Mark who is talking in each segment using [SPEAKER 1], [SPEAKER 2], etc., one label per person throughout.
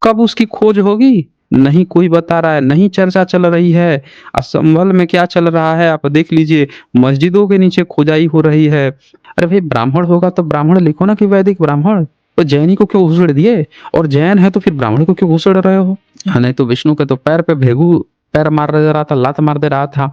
[SPEAKER 1] कब उसकी खोज होगी? नहीं कोई बता रहा है, नहीं चर्चा चल रही है। संभल में क्या चल रहा है आप देख लीजिए, मस्जिदों के नीचे खुदाई हो रही है। अरे भई ब्राह्मण होगा तो ब्राह्मण लिखो ना कि वैदिक ब्राह्मण। तो जैनी को क्यों घुसेड़ दिए? और जैन है तो फिर ब्राह्मण को क्यों घुसेड़ रहे हो? हाँ, नहीं तो विष्णु के तो पैर पे भेगू पैर मार दे रहा था, लात मार दे रहा था।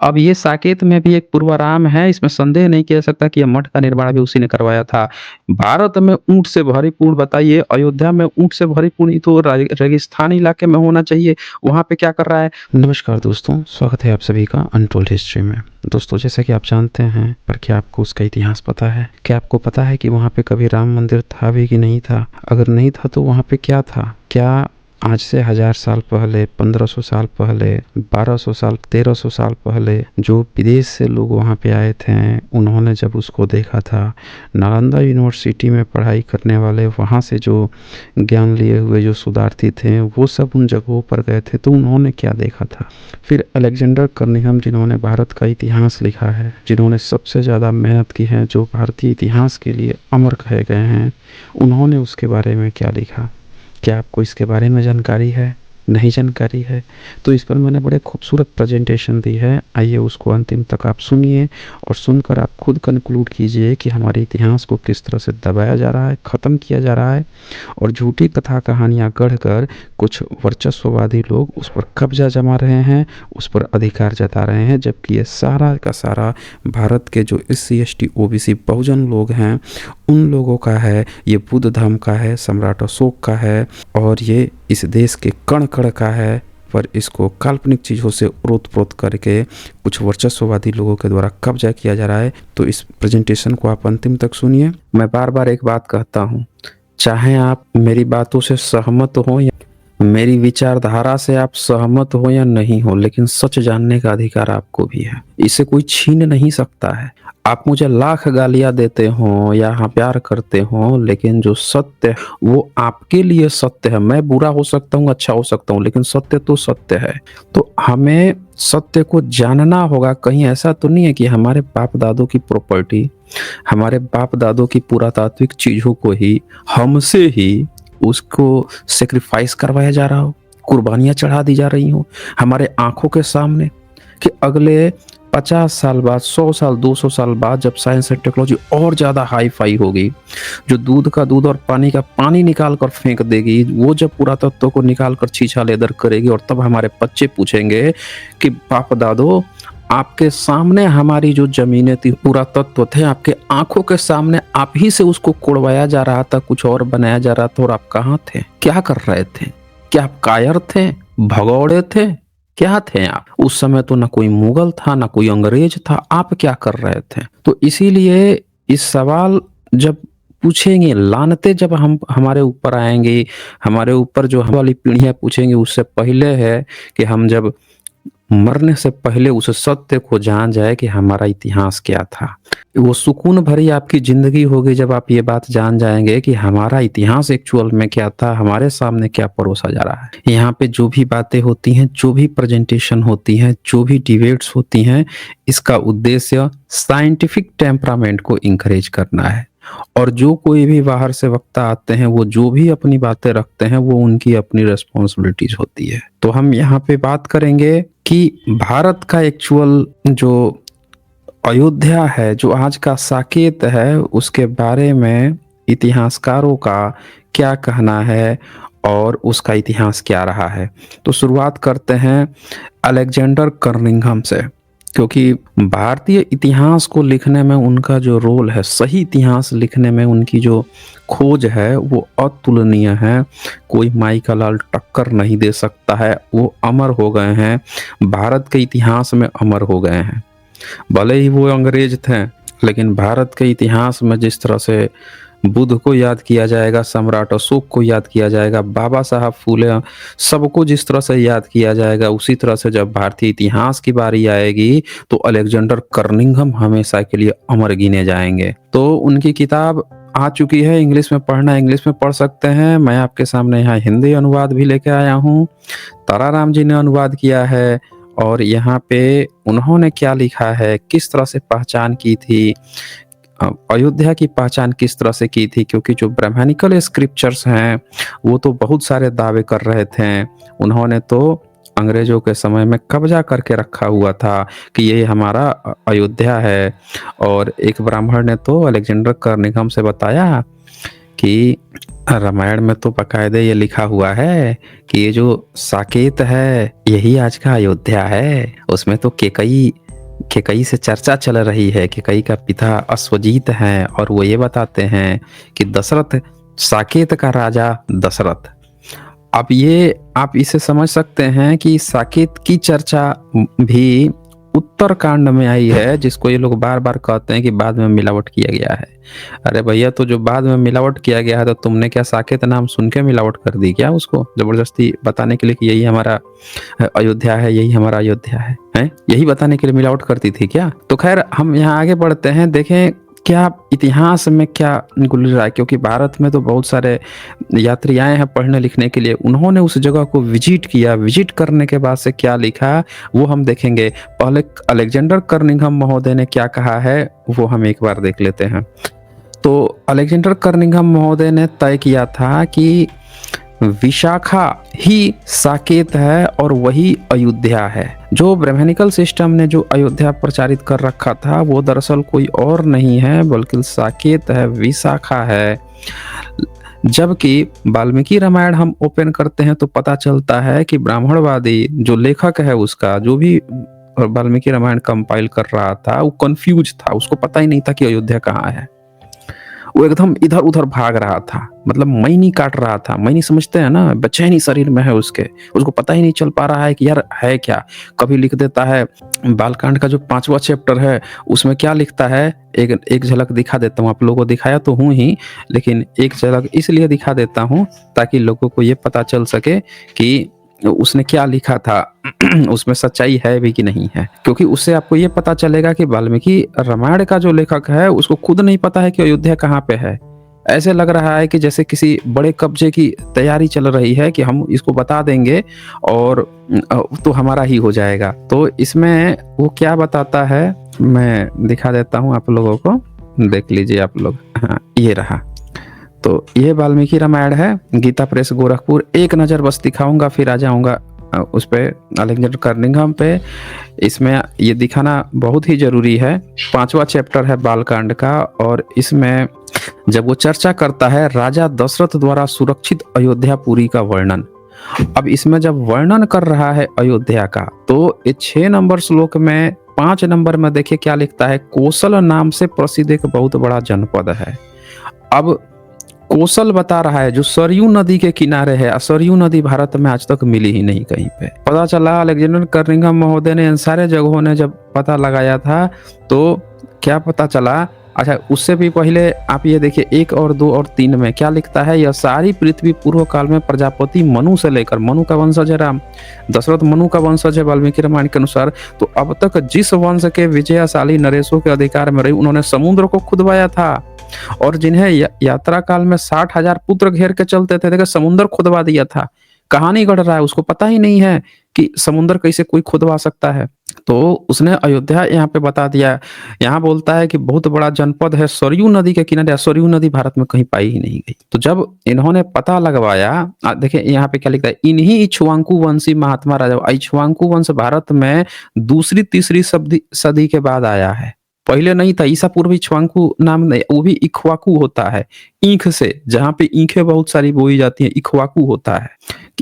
[SPEAKER 1] अब ये साकेत में भी एक पूर्वाराम है, इसमें संदेह नहीं किया जा सकता कि ये मठ का निर्माण भी उसी ने करवाया था। भारत में ऊँट से भरीपूर्ण बताइए, अयोध्या में ऊँट से भरीपूर्ण ये तो रेगिस्तानी इलाके में होना चाहिए, वहाँ पे क्या कर रहा है? नमस्कार दोस्तों, स्वागत है आप सभी का अनटोल्ड हिस्ट्री में। दोस्तों जैसा कि आप जानते हैं, पर क्या आपको उसका इतिहास पता है? क्या आपको पता है कि वहाँ पे कभी राम मंदिर था भी कि नहीं था? अगर नहीं था तो वहाँ पे क्या था? क्या आज से 1000 साल पहले, 1500 साल पहले, 1200 साल, 1300 साल पहले जो विदेश से लोग वहाँ पे आए थे, उन्होंने जब उसको देखा था, नालंदा यूनिवर्सिटी में पढ़ाई करने वाले वहाँ से जो ज्ञान लिए हुए जो शोधार्थी थे, वो सब उन जगहों पर गए थे, तो उन्होंने क्या देखा था? फिर अलेक्जेंडर कर्निघन जिन्होंने भारत का इतिहास लिखा है, जिन्होंने सबसे ज़्यादा मेहनत की है, जो भारतीय इतिहास के लिए अमर कहे गए हैं, उन्होंने उसके बारे में क्या लिखा? क्या आपको इसके बारे में जानकारी है? नहीं जानकारी है? तो इस पर मैंने बड़े खूबसूरत प्रेजेंटेशन दी है, आइए उसको अंतिम तक आप सुनिए और सुनकर आप खुद कंक्लूड कीजिए कि हमारे इतिहास को किस तरह से दबाया जा रहा है, ख़त्म किया जा रहा है और झूठी कथा कहानियाँ गढ़कर कुछ वर्चस्ववादी लोग उस पर कब्जा जमा रहे हैं, उस पर अधिकार जता रहे हैं, जबकि ये सारा का सारा भारत के जो SC ST OBC बहुजन लोग हैं, उन लोगों का है, ये बुद्ध धर्म का है, सम्राट अशोक का है और ये इस देश के कण कण का है, पर इसको काल्पनिक चीज़ों से ओतप्रोत करके कुछ वर्चस्ववादी लोगों के द्वारा कब्जा किया जा रहा है। तो इस प्रेजेंटेशन को आप अंतिम तक सुनिए। मैं बार बार एक बात कहता हूँ, चाहे आप मेरी बातों से सहमत हो या मेरी विचारधारा से आप सहमत हो या नहीं हो, लेकिन सच जानने का अधिकार आपको भी है, इसे कोई छीन नहीं सकता है। आप मुझे लाख गालियां देते हो या हाँ प्यार करते हो, लेकिन जो सत्य है वो आपके लिए सत्य है। मैं बुरा हो सकता हूँ, अच्छा हो सकता हूँ, लेकिन सत्य तो सत्य है। तो हमें सत्य को जानना होगा। कहीं ऐसा तो नहीं है कि हमारे बाप दादों की प्रॉपर्टी, हमारे बाप दादों की पुरातात्विक चीजों को ही हमसे ही उसको सेक्रीफाइस करवाया जा रहा हो, कुर्बानियां चढ़ा दी जा रही हो हमारे आंखों के सामने, कि अगले 50 साल बाद, 100 साल, 200 साल बाद जब साइंस एंड टेक्नोलॉजी और ज़्यादा हाई फाई होगी, जो दूध का दूध और पानी का पानी निकाल कर फेंक देगी, वो जब पुरातत्व को निकाल कर छीछा लेदर करेगी और तब हमारे बच्चे पूछेंगे कि बाप दादो आपके सामने हमारी जो जमीनें थी, पुरातत्व थे, आपके आंखों के सामने आप ही से उसको कोड़वाया जा रहा था, कुछ और बनाया जा रहा था और आप कहाँ थे? क्या कर रहे थे? क्या आप कायर थे? भगौड़े थे? क्या थे आप? उस समय तो ना कोई मुगल था, ना कोई अंग्रेज था, आप क्या कर रहे थे? तो इसीलिए इस सवाल जब पूछेंगे, लानते जब हम हमारे ऊपर आएंगे, हमारे ऊपर जो हम वाली पीढ़ियां पूछेंगे, उससे पहले है कि हम जब मरने से पहले उस सत्य को जान जाए कि हमारा इतिहास क्या था। वो सुकून भरी आपकी जिंदगी होगी जब आप ये बात जान जाएंगे कि हमारा इतिहास एक्चुअल में क्या था, हमारे सामने क्या परोसा जा रहा है। यहाँ पे जो भी बातें होती हैं, जो भी प्रेजेंटेशन होती हैं, जो भी डिबेट्स होती हैं, इसका उद्देश्य साइंटिफिक टेम्परामेंट को इंकरेज करना है। और जो कोई भी बाहर से वक्ता आते हैं, वो जो भी अपनी बातें रखते हैं, वो उनकी अपनी रिस्पॉन्सिबिलिटीज होती है। तो हम यहाँ पे बात करेंगे कि भारत का एक्चुअल जो अयोध्या है, जो आज का साकेत है, उसके बारे में इतिहासकारों का क्या कहना है और उसका इतिहास क्या रहा है। तो शुरुआत करते हैं अलेक्जेंडर कर्निघन से, क्योंकि भारतीय इतिहास को लिखने में उनका जो रोल है, सही इतिहास लिखने में उनकी जो खोज है, वो अतुलनीय है। कोई माई का लाल टक्कर नहीं दे सकता है। वो अमर हो गए हैं, भारत के इतिहास में अमर हो गए हैं। भले ही वो अंग्रेज थे, लेकिन भारत के इतिहास में जिस तरह से बुद्ध को याद किया जाएगा, सम्राट अशोक को याद किया जाएगा, बाबा साहब फूले, सबको जिस तरह से याद किया जाएगा, उसी तरह से जब भारतीय इतिहास की बारी आएगी तो अलेक्जेंडर कर्निघन हमेशा के लिए अमर गिने जाएंगे। तो उनकी किताब आ चुकी है, इंग्लिश में पढ़ना इंग्लिश में पढ़ सकते हैं। मैं आपके सामने यहाँ हिंदी अनुवाद भी लेके आया हूँ, ताराराम जी ने अनुवाद किया है और यहाँ पे उन्होंने क्या लिखा है, किस तरह से पहचान की थी अयोध्या की पहचान किस तरह से की थी, क्योंकि जो ब्राह्मणिकल स्क्रिप्चर्स हैं वो तो बहुत सारे दावे कर रहे थे। उन्होंने तो अंग्रेजों के समय में कब्जा करके रखा हुआ था कि ये हमारा अयोध्या है। और एक ब्राह्मण ने तो अलेक्जेंडर कर्निघन से बताया कि रामायण में तो बकायदे ये लिखा हुआ है कि ये जो साकेत है यही आज का अयोध्या है। उसमें तो केकई से चर्चा चल रही है। केकई का पिता अश्वजीत हैं और वो ये बताते हैं कि दशरथ, साकेत का राजा दशरथ। अब ये आप इसे समझ सकते हैं कि साकेत की चर्चा भी उत्तरकांड में आई है, जिसको ये लोग बार बार कहते हैं कि बाद में मिलावट किया गया है। अरे भैया, तो जो बाद में मिलावट किया गया है तो तुमने क्या साकेत नाम सुन के मिलावट कर दी क्या उसको, जबरदस्ती बताने के लिए कि यही हमारा अयोध्या है, यही हमारा अयोध्या है? यही बताने के लिए मिलावट करती थी क्या? तो खैर हम यहाँ आगे बढ़ते हैं, देखें क्या इतिहास में क्या गुल रहा है, क्योंकि भारत में तो बहुत सारे यात्री आए हैं पढ़ने लिखने के लिए। उन्होंने उस जगह को विजिट किया। विजिट करने के बाद से क्या लिखा वो हम देखेंगे। पहले अलेक्जेंडर कर्निघन महोदय ने क्या कहा है वो हम एक बार देख लेते हैं। तो अलेक्जेंडर कर्निघन महोदय ने तय किया था कि विशाखा ही साकेत है और वही अयोध्या है। जो ब्राह्मणिकल सिस्टम ने जो अयोध्या प्रचारित कर रखा था वो दरअसल कोई और नहीं है बल्कि साकेत है, विशाखा है। जबकि वाल्मीकि रामायण हम ओपन करते हैं तो पता चलता है कि ब्राह्मणवादी जो लेखक है उसका, जो भी वाल्मीकि रामायण कंपाइल कर रहा था, वो कंफ्यूज था। उसको पता ही नहीं था कि अयोध्या कहाँ है। वो एकदम इधर उधर भाग रहा था, मतलब मैनी काट रहा था। मैनी समझते हैं ना, बेचैनी शरीर में है उसके, उसको पता ही नहीं चल पा रहा है कि यार है क्या। कभी लिख देता है बालकांड का जो 5वां चैप्टर है उसमें क्या लिखता है, एक झलक दिखा देता हूँ। आप लोगों को दिखाया तो हूँ ही, लेकिन एक झलक इसलिए दिखा देता हूँ ताकि लोगों को ये पता चल सके कि उसने क्या लिखा था उसमें सच्चाई है भी कि नहीं है। क्योंकि उससे आपको ये पता चलेगा कि वाल्मीकि रामायण का जो लेखक है उसको खुद नहीं पता है कि अयोध्या कहाँ पे है। ऐसे लग रहा है कि जैसे किसी बड़े कब्जे की तैयारी चल रही है कि हम इसको बता देंगे और तो हमारा ही हो जाएगा। तो इसमें वो क्या बताता है मैं दिखा देता हूँ आप लोगों को, देख लीजिए आप लोग। हाँ, ये रहा। तो ये वाल्मीकि रामायण है, गीता प्रेस गोरखपुर। एक नज़र बस दिखाऊंगा फिर आ जाऊंगा उस पे अलेक्जेंडर कर्निघन पे। इसमें ये दिखाना बहुत ही जरूरी है। 5वां चैप्टर है बालकांड का और इसमें जब वो चर्चा करता है राजा दशरथ द्वारा सुरक्षित अयोध्यापुरी का वर्णन। अब इसमें जब वर्णन कर रहा है अयोध्या का तो ये 6 नंबर श्लोक में 5 नंबर में देखिए क्या लिखता है, कौशल नाम से प्रसिद्ध एक बहुत बड़ा जनपद है। अब कौशल बता रहा है जो सरयू नदी के किनारे है। सरयू नदी भारत में आज तक मिली ही नहीं कहीं पे। पता चला अलेक्जेंडर कर्निघन महोदय ने इन सारे जगहों ने जब पता लगाया था तो क्या पता चला। अच्छा, उससे भी पहले आप ये देखिए 1 और 2 और 3 में क्या लिखता है, यह सारी पृथ्वी पूर्व काल में प्रजापति मनु से लेकर, मनु का वंशज है राम, दशरथ मनु का वंशज है वाल्मीकि रामायण के अनुसार, तो अब तक जिस वंश के विजयशाली नरेशों के अधिकार में रही उन्होंने समुद्र को खुदवाया था। और जिन्हें यात्रा काल में 60,000 पुत्र घेर के चलते थे, देखिए समुद्र खुदवा दिया था। कहानी गढ़ रहा है, उसको पता ही नहीं है कि समुद्र कैसे कोई खुदवा सकता है। तो उसने अयोध्या यहाँ पे बता दिया। यहाँ बोलता है कि बहुत बड़ा जनपद है सरयू नदी के किनारे। सरयू नदी भारत में कहीं पाई ही नहीं गई। तो जब इन्होंने पता लगवाया, देखिए यहाँ पे क्या लिखता है, इन्हीं इक्ष्वाकु वंशी महात्मा राजा। इक्ष्वाकु वंश भारत में 2री-3री सदी के बाद आया है, पहले नहीं था। ईसा पूर्व इक्ष्वाकु नाम नहीं, वो भी इक्ष्वाकु होता है ईख से, जहाँ पे ईखें बहुत सारी बोई जाती हैं, इक्ष्वाकु होता है।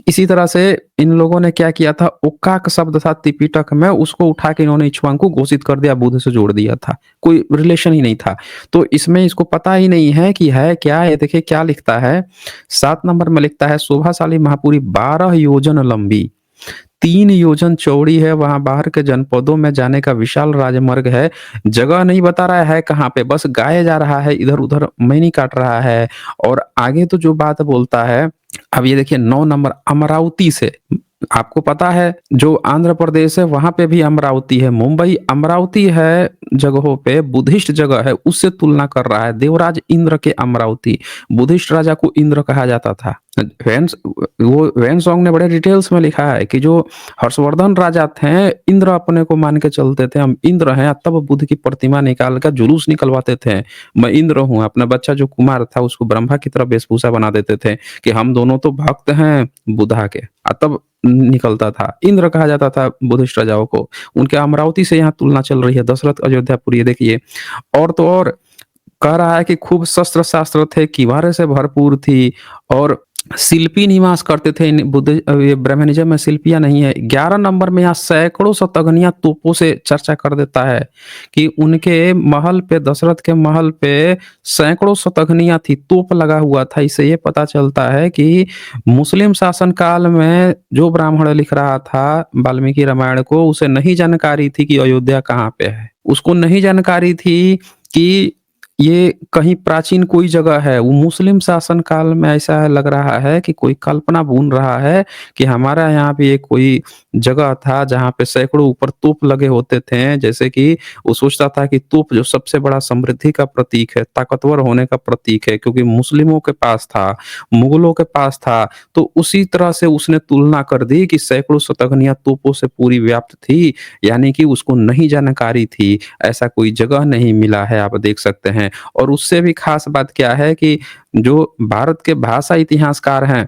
[SPEAKER 1] इसी तरह से इन लोगों ने क्या किया था, ओक्काक शब्द था त्रिपिटक में, उसको उठा के इन्होंने इक्ष्वाकु घोषित कर दिया, बुद्ध से जोड़ दिया था, कोई रिलेशन ही नहीं था। तो इसमें इसको पता ही नहीं है कि है क्या। ये देखिए क्या लिखता है, 7 नंबर में लिखता है, शोभाशाली महापुरी 12 योजन लंबी, 3 योजन चौड़ी है। वहां बाहर के जनपदों में जाने का विशाल राजमार्ग है। जगह नहीं बता रहा है कहाँ पे, बस गाए जा रहा है, इधर उधर मैनी काट रहा है। और आगे तो जो बात बोलता है, अब ये देखिए 9 नंबर, अमरावती से, आपको पता है जो आंध्र प्रदेश है वहाँ पे भी अमरावती है, मुंबई अमरावती है जगहों पे बुद्धिस्ट जगह है, उससे तुलना कर रहा है। देवराज इंद्र के अमरावती, बुद्धिस्ट राजा को इंद्र कहा जाता था। वेन सॉन्ग ने बड़े डिटेल्स में लिखा है कि जो हर्षवर्धन राजा थे, इंद्र अपने को मान के चलते थे, हम इंद्र हैं, तब बुद्ध की प्रतिमा निकाल कर जुलूस निकलवाते थे। मैं इंद्र हूँ, अपना बच्चा जो कुमार था उसको ब्रह्मा की तरह वेशभूषा बना देते थे कि हम दोनों तो भक्त हैं बुद्धा के। तब निकलता था, इंद्र कहा जाता था बुद्धिस्ट राजाओं को। उनके अमरावती से यहाँ तुलना चल रही है, दशरथ अयोध्यापुर, ये देखिए। और तो और कह रहा है कि खूब शस्त्र शास्त्र थे, किवारे से भरपूर थी और शिल्पी निवास करते थे। ये ब्राह्मणिज्म में शिल्पियां नहीं है। 11 नंबर में यहाँ सैकड़ों शतघनिया तोपों से चर्चा कर देता है कि उनके महल पे, दशरथ के महल पे सैकड़ों शतघनिया थी, तोप लगा हुआ था। इससे ये पता चलता है कि मुस्लिम शासन काल में जो ब्राह्मण लिख रहा था वाल्मीकि रामायण को, उसे नहीं जानकारी थी कि अयोध्या कहाँ पे है। उसको नहीं जानकारी थी कि ये कहीं प्राचीन कोई जगह है। वो मुस्लिम शासन काल में ऐसा लग रहा है कि कोई कल्पना बुन रहा है कि हमारा यहाँ भी एक कोई जगह था जहाँ पे सैकड़ों ऊपर तोप लगे होते थे। जैसे कि वो सोचता था कि तोप जो सबसे बड़ा समृद्धि का प्रतीक है, ताकतवर होने का प्रतीक है, क्योंकि मुस्लिमों के पास था, मुगलों के पास था। तो उसी तरह से उसने तुलना कर दी कि सैकड़ों शतघनिया तोपों से पूरी व्याप्त थी, यानी कि उसको नहीं जानकारी थी, ऐसा कोई जगह नहीं मिला है, आप देख सकते हैं। और उससे भी खास बात क्या है कि जो भारत के भाषा इतिहासकार हैं,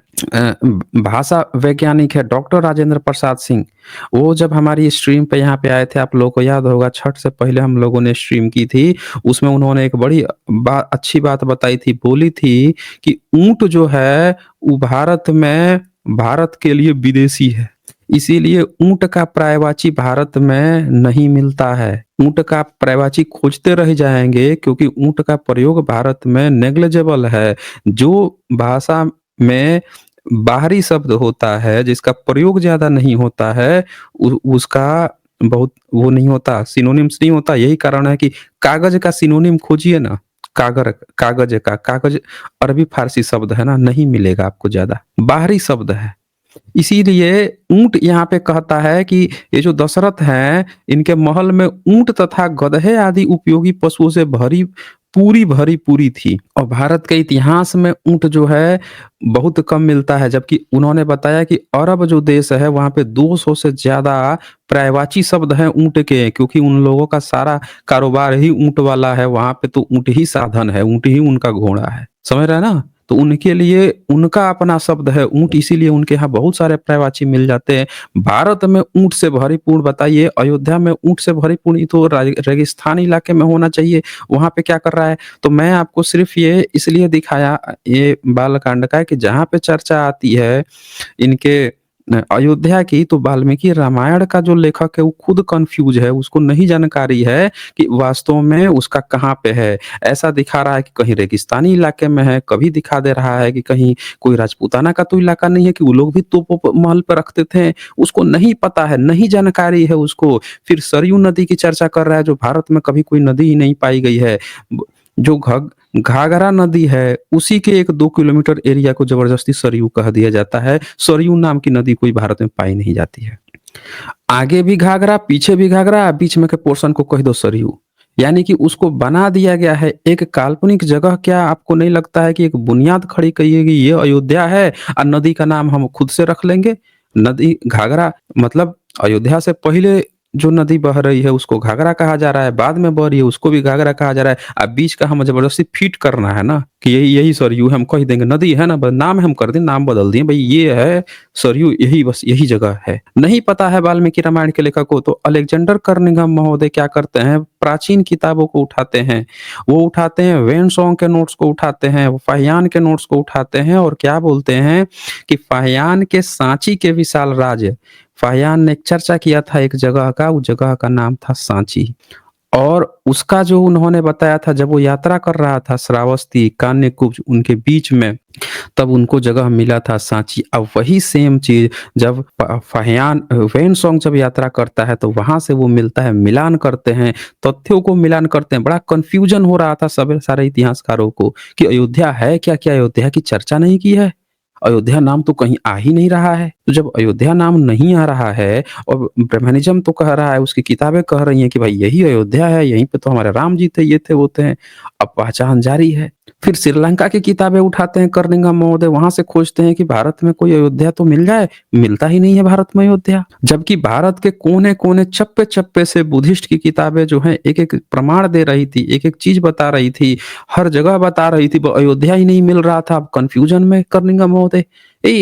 [SPEAKER 1] भाषा वैज्ञानिक है डॉक्टर राजेंद्र प्रसाद सिंह, वो जब हमारी स्ट्रीम पे यहाँ पे आए थे, आप लोगों को याद होगा, छठ से पहले हम लोगों ने स्ट्रीम की थी, उसमें उन्होंने एक बड़ी अच्छी बात बताई थी, बोली थी कि ऊंट जो है वो भारत के लिए विदेशी है, इसीलिए ऊंट का पर्यायवाची भारत में नहीं मिलता है। ऊंट का पर्यायवाची खोजते रह जाएंगे क्योंकि ऊंट का प्रयोग भारत में नेग्लिजिबल है। जो भाषा में बाहरी शब्द होता है, जिसका प्रयोग ज्यादा नहीं होता है, उसका बहुत वो नहीं होता, सिनोनिम्स नहीं होता। यही कारण है कि कागज का सिनोनिम खोजिए ना, कागज अरबी फारसी शब्द है ना, नहीं मिलेगा आपको, ज्यादा बाहरी शब्द है। इसीलिए ऊंट यहाँ पे कहता है कि ये जो दशरथ हैं, इनके महल में ऊंट तथा गधे आदि उपयोगी पशुओं से भरी पूरी थी। और भारत के इतिहास में ऊंट जो है बहुत कम मिलता है, जबकि उन्होंने बताया कि अरब जो देश है वहां पे 200 से ज्यादा पर्यायवाची शब्द हैं ऊंट के, क्योंकि उन लोगों का सारा कारोबार ही ऊंट वाला है। वहां पे तो ऊंट ही साधन है, ऊंट ही उनका घोड़ा है, समझ रहे हैं ना। तो उनके लिए उनका अपना शब्द है ऊंट, इसीलिए उनके यहाँ बहुत सारे पर्यायवाची मिल जाते हैं। भारत में ऊंट से भरीपूर्ण, बताइए अयोध्या में ऊंट से भरीपूर्ण, ये तो रेगिस्तान इलाके में होना चाहिए, वहां पे क्या कर रहा है। तो मैं आपको सिर्फ ये इसलिए दिखाया ये बालकांड का कि जहाँ पे चर्चा आती है इनके अयोध्या की, तो वाल्मीकि रामायण का जो लेखक है वो खुद कंफ्यूज है, उसको नहीं जानकारी है कि वास्तव में उसका कहाँ पे है। ऐसा दिखा रहा है कि कहीं रेगिस्तानी इलाके में है, कभी दिखा दे रहा है कि कहीं कोई राजपूताना का तो इलाका नहीं है कि वो लोग भी तोप महल पर रखते थे, उसको नहीं पता है, नहीं जानकारी है उसको। फिर सरयू नदी की चर्चा कर रहा है, जो भारत में कभी कोई नदी ही नहीं पाई गई है। जो घाघरा नदी है उसी के 1-2 किलोमीटर एरिया को जबरदस्ती सरयू कह दिया जाता है। सरयू नाम की नदी कोई भारत में पाई नहीं जाती है। आगे भी घाघरा, पीछे भी घाघरा, बीच में के पोर्शन को कह दो सरयू, यानी कि उसको बना दिया गया है एक काल्पनिक जगह। क्या आपको नहीं लगता है कि एक बुनियाद खड़ी करिएगी, ये अयोध्या है और नदी का नाम हम खुद से रख लेंगे। नदी घाघरा मतलब अयोध्या से पहले जो नदी बह रही है उसको घाघरा कहा जा रहा है, बाद में बह रही है उसको भी घाघरा कहा जा रहा है। अब बीच का हम जबरदस्ती फिट करना है ना कि यही यही सरयू है, हम कह देंगे नदी है ना, नाम हम कर दें, नाम बदल दिए भाई, ये है सरयू, यही बस यही जगह है। नहीं पता है वाल्मीकि रामायण के लेखक को, तो अलेक्जेंडर कर्निघन महोदय क्या करते हैं, प्राचीन किताबों को उठाते हैं, वो उठाते हैं वेन सॉन्ग के नोट्स को उठाते हैं, वो फाहियान के नोट्स को उठाते हैं और क्या बोलते हैं कि फाहियान के सांची के विशाल राज्य, फाहियान ने एक चर्चा किया था एक जगह का, उस जगह का नाम था सांची। और उसका जो उन्होंने बताया था जब वो यात्रा कर रहा था श्रावस्ती कान्यकुब्ज उनके बीच में, तब उनको जगह मिला था सांची। अब वही सेम चीज जब फाहियान वेनसोंग जब यात्रा करता है तो वहां से वो मिलता है, मिलान करते हैं, तथ्यों को मिलान करते हैं। बड़ा कंफ्यूजन हो रहा था सब सारे इतिहासकारों को कि अयोध्या है क्या, क्या अयोध्या की चर्चा नहीं की है। अयोध्या नाम तो कहीं आ ही नहीं रहा है। तो जब अयोध्या नाम नहीं आ रहा है और ब्रह्मनिज़्म तो कह रहा है, उसकी किताबें कह रही हैं कि भाई यही अयोध्या है, यहीं पे तो हमारे राम जी थे, ये थे, वो थे। अब पहचान जारी है। फिर श्रीलंका की किताबें उठाते हैं कर्निंघम महोदय, वहाँ से खोजते हैं कि भारत में कोई अयोध्या तो मिल जाए, मिलता ही नहीं है भारत में अयोध्या। जबकि भारत के कोने-कोने, चप्पे-चप्पे से बुद्धिस्ट की किताबें जो हैं एक-एक प्रमाण दे रही थी, एक-एक चीज़ बता रही थी, हर जगह बता रही थी, ब अयोध्या ही नहीं मिल रहा था। अब कन्फ्यूजन में कर्निंघम महोदय,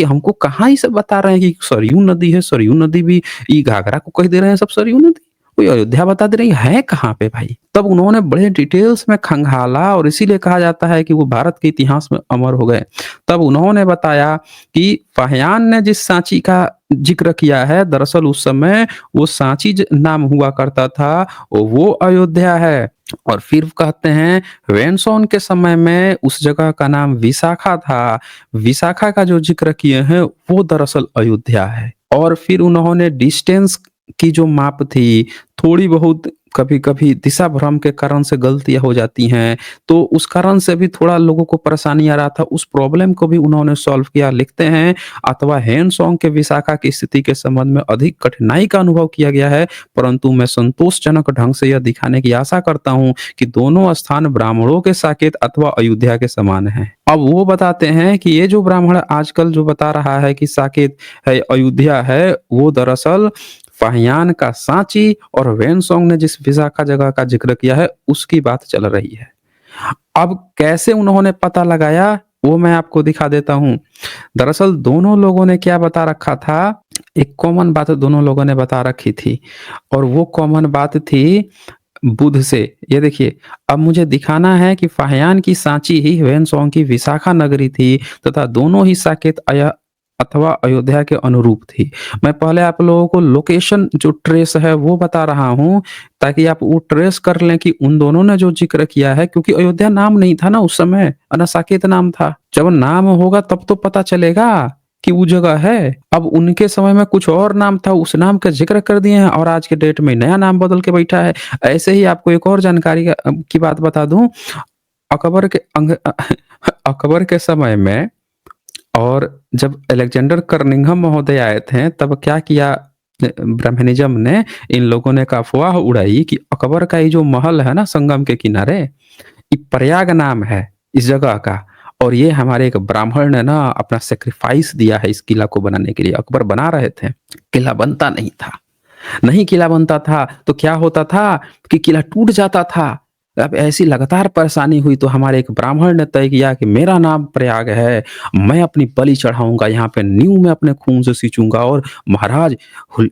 [SPEAKER 1] हमको कहाँ ये सब बता रहे हैं कि सरयू नदी है, सरयू नदी भी ये घाघरा को कह दे रहे हैं सब सरयू नदी। कोई अयोध्या बता दे रही है कहाँ पे भाई? तब उन्होंने बड़े डिटेल्स में खंगाला और इसीलिए कहा जाता है कि वो भारत के इतिहास में अमर हो गए। तब उन्होंने बताया कि फाहियान ने जिस सांची का ज़िक्र किया है, दरअसल उस समय वो सांची नाम हुआ करता था, वो अयोध्या है। और फिर कहते हैं वेनसोन के समय में उस जगह का नाम विशाखा था। विशाखा का जो ज़िक्र किए हैं वो दरअसल अयोध्या है। और फिर उन्होंने डिस्टेंस की जो माप थी, थोड़ी बहुत कभी-कभी दिशा भ्रम के कारण से गलतियाँ हो जाती हैं, तो उस कारण से भी थोड़ा लोगों को परेशानी आ रहा था, उस प्रॉब्लम को भी उन्होंने सॉल्व किया। लिखते हैं अथवा हेनसोंग के विशाखा की स्थिति के संबंध में अधिक कठिनाई का अनुभव किया गया है, परंतु मैं संतोषजनक ढंग से यह दिखाने की आशा करता हूँ कि दोनों स्थान ब्राह्मणों के साकेत अथवा अयोध्या के समान हैं। अब वो बताते हैं कि ये जो ब्राह्मण आजकल जो बता रहा है कि साकेत है, अयोध्या है, वो दरअसल फाहियान का सांची और वेनसोंग ने जिस विशाखा जगह का जिक्र किया है उसकी बात चल रही है। अब कैसे उन्होंने पता लगाया वो मैं आपको दिखा देता हूँ। दरअसल दोनों लोगों ने क्या बता रखा था, एक कॉमन बात दोनों लोगों ने बता रखी थी और वो कॉमन बात थी बुध से। ये देखिए, अब मुझे दिखाना है कि फाहियान की सांची ही वेनसोंग की विशाखा नगरी थी तथा दोनों ही साकेत अथवा अयोध्या के अनुरूप थी। मैं पहले आप लोगों को लोकेशन जो ट्रेस है वो बता रहा हूँ, ताकि आप वो ट्रेस कर लें कि उन दोनों ने जो ज़िक्र किया है, क्योंकि अयोध्या नाम नहीं था ना उस समय, साकेत नाम था। जब नाम होगा तब तो पता चलेगा कि वो जगह है। अब उनके समय में कुछ और नाम था, उस नाम का ज़िक्र कर दिए हैं और आज के डेट में नया नाम बदल के बैठा है। ऐसे ही आपको एक और जानकारी की बात बता दूँ, अकबर के अकबर के समय में और जब अलेक्जेंडर कर्निंघम महोदय आए थे, तब क्या किया ब्रह्मनिज़्म ने, इन लोगों ने एक अफ़वाह उड़ाई कि अकबर का ये जो महल है ना संगम के किनारे, ये प्रयाग नाम है इस जगह का, और ये हमारे एक ब्राह्मण ने ना अपना सैक्रिफाइस दिया है इस किला को बनाने के लिए। अकबर बना रहे थे, किला बनता नहीं था। नहीं किला बनता था तो क्या होता था कि किला टूट जाता था। अब ऐसी लगातार परेशानी हुई तो हमारे एक ब्राह्मण ने तय किया कि मेरा नाम प्रयाग है, मैं अपनी बलि चढ़ाऊँगा, यहाँ पे नींव में अपने खून से सींचूँगा और महाराज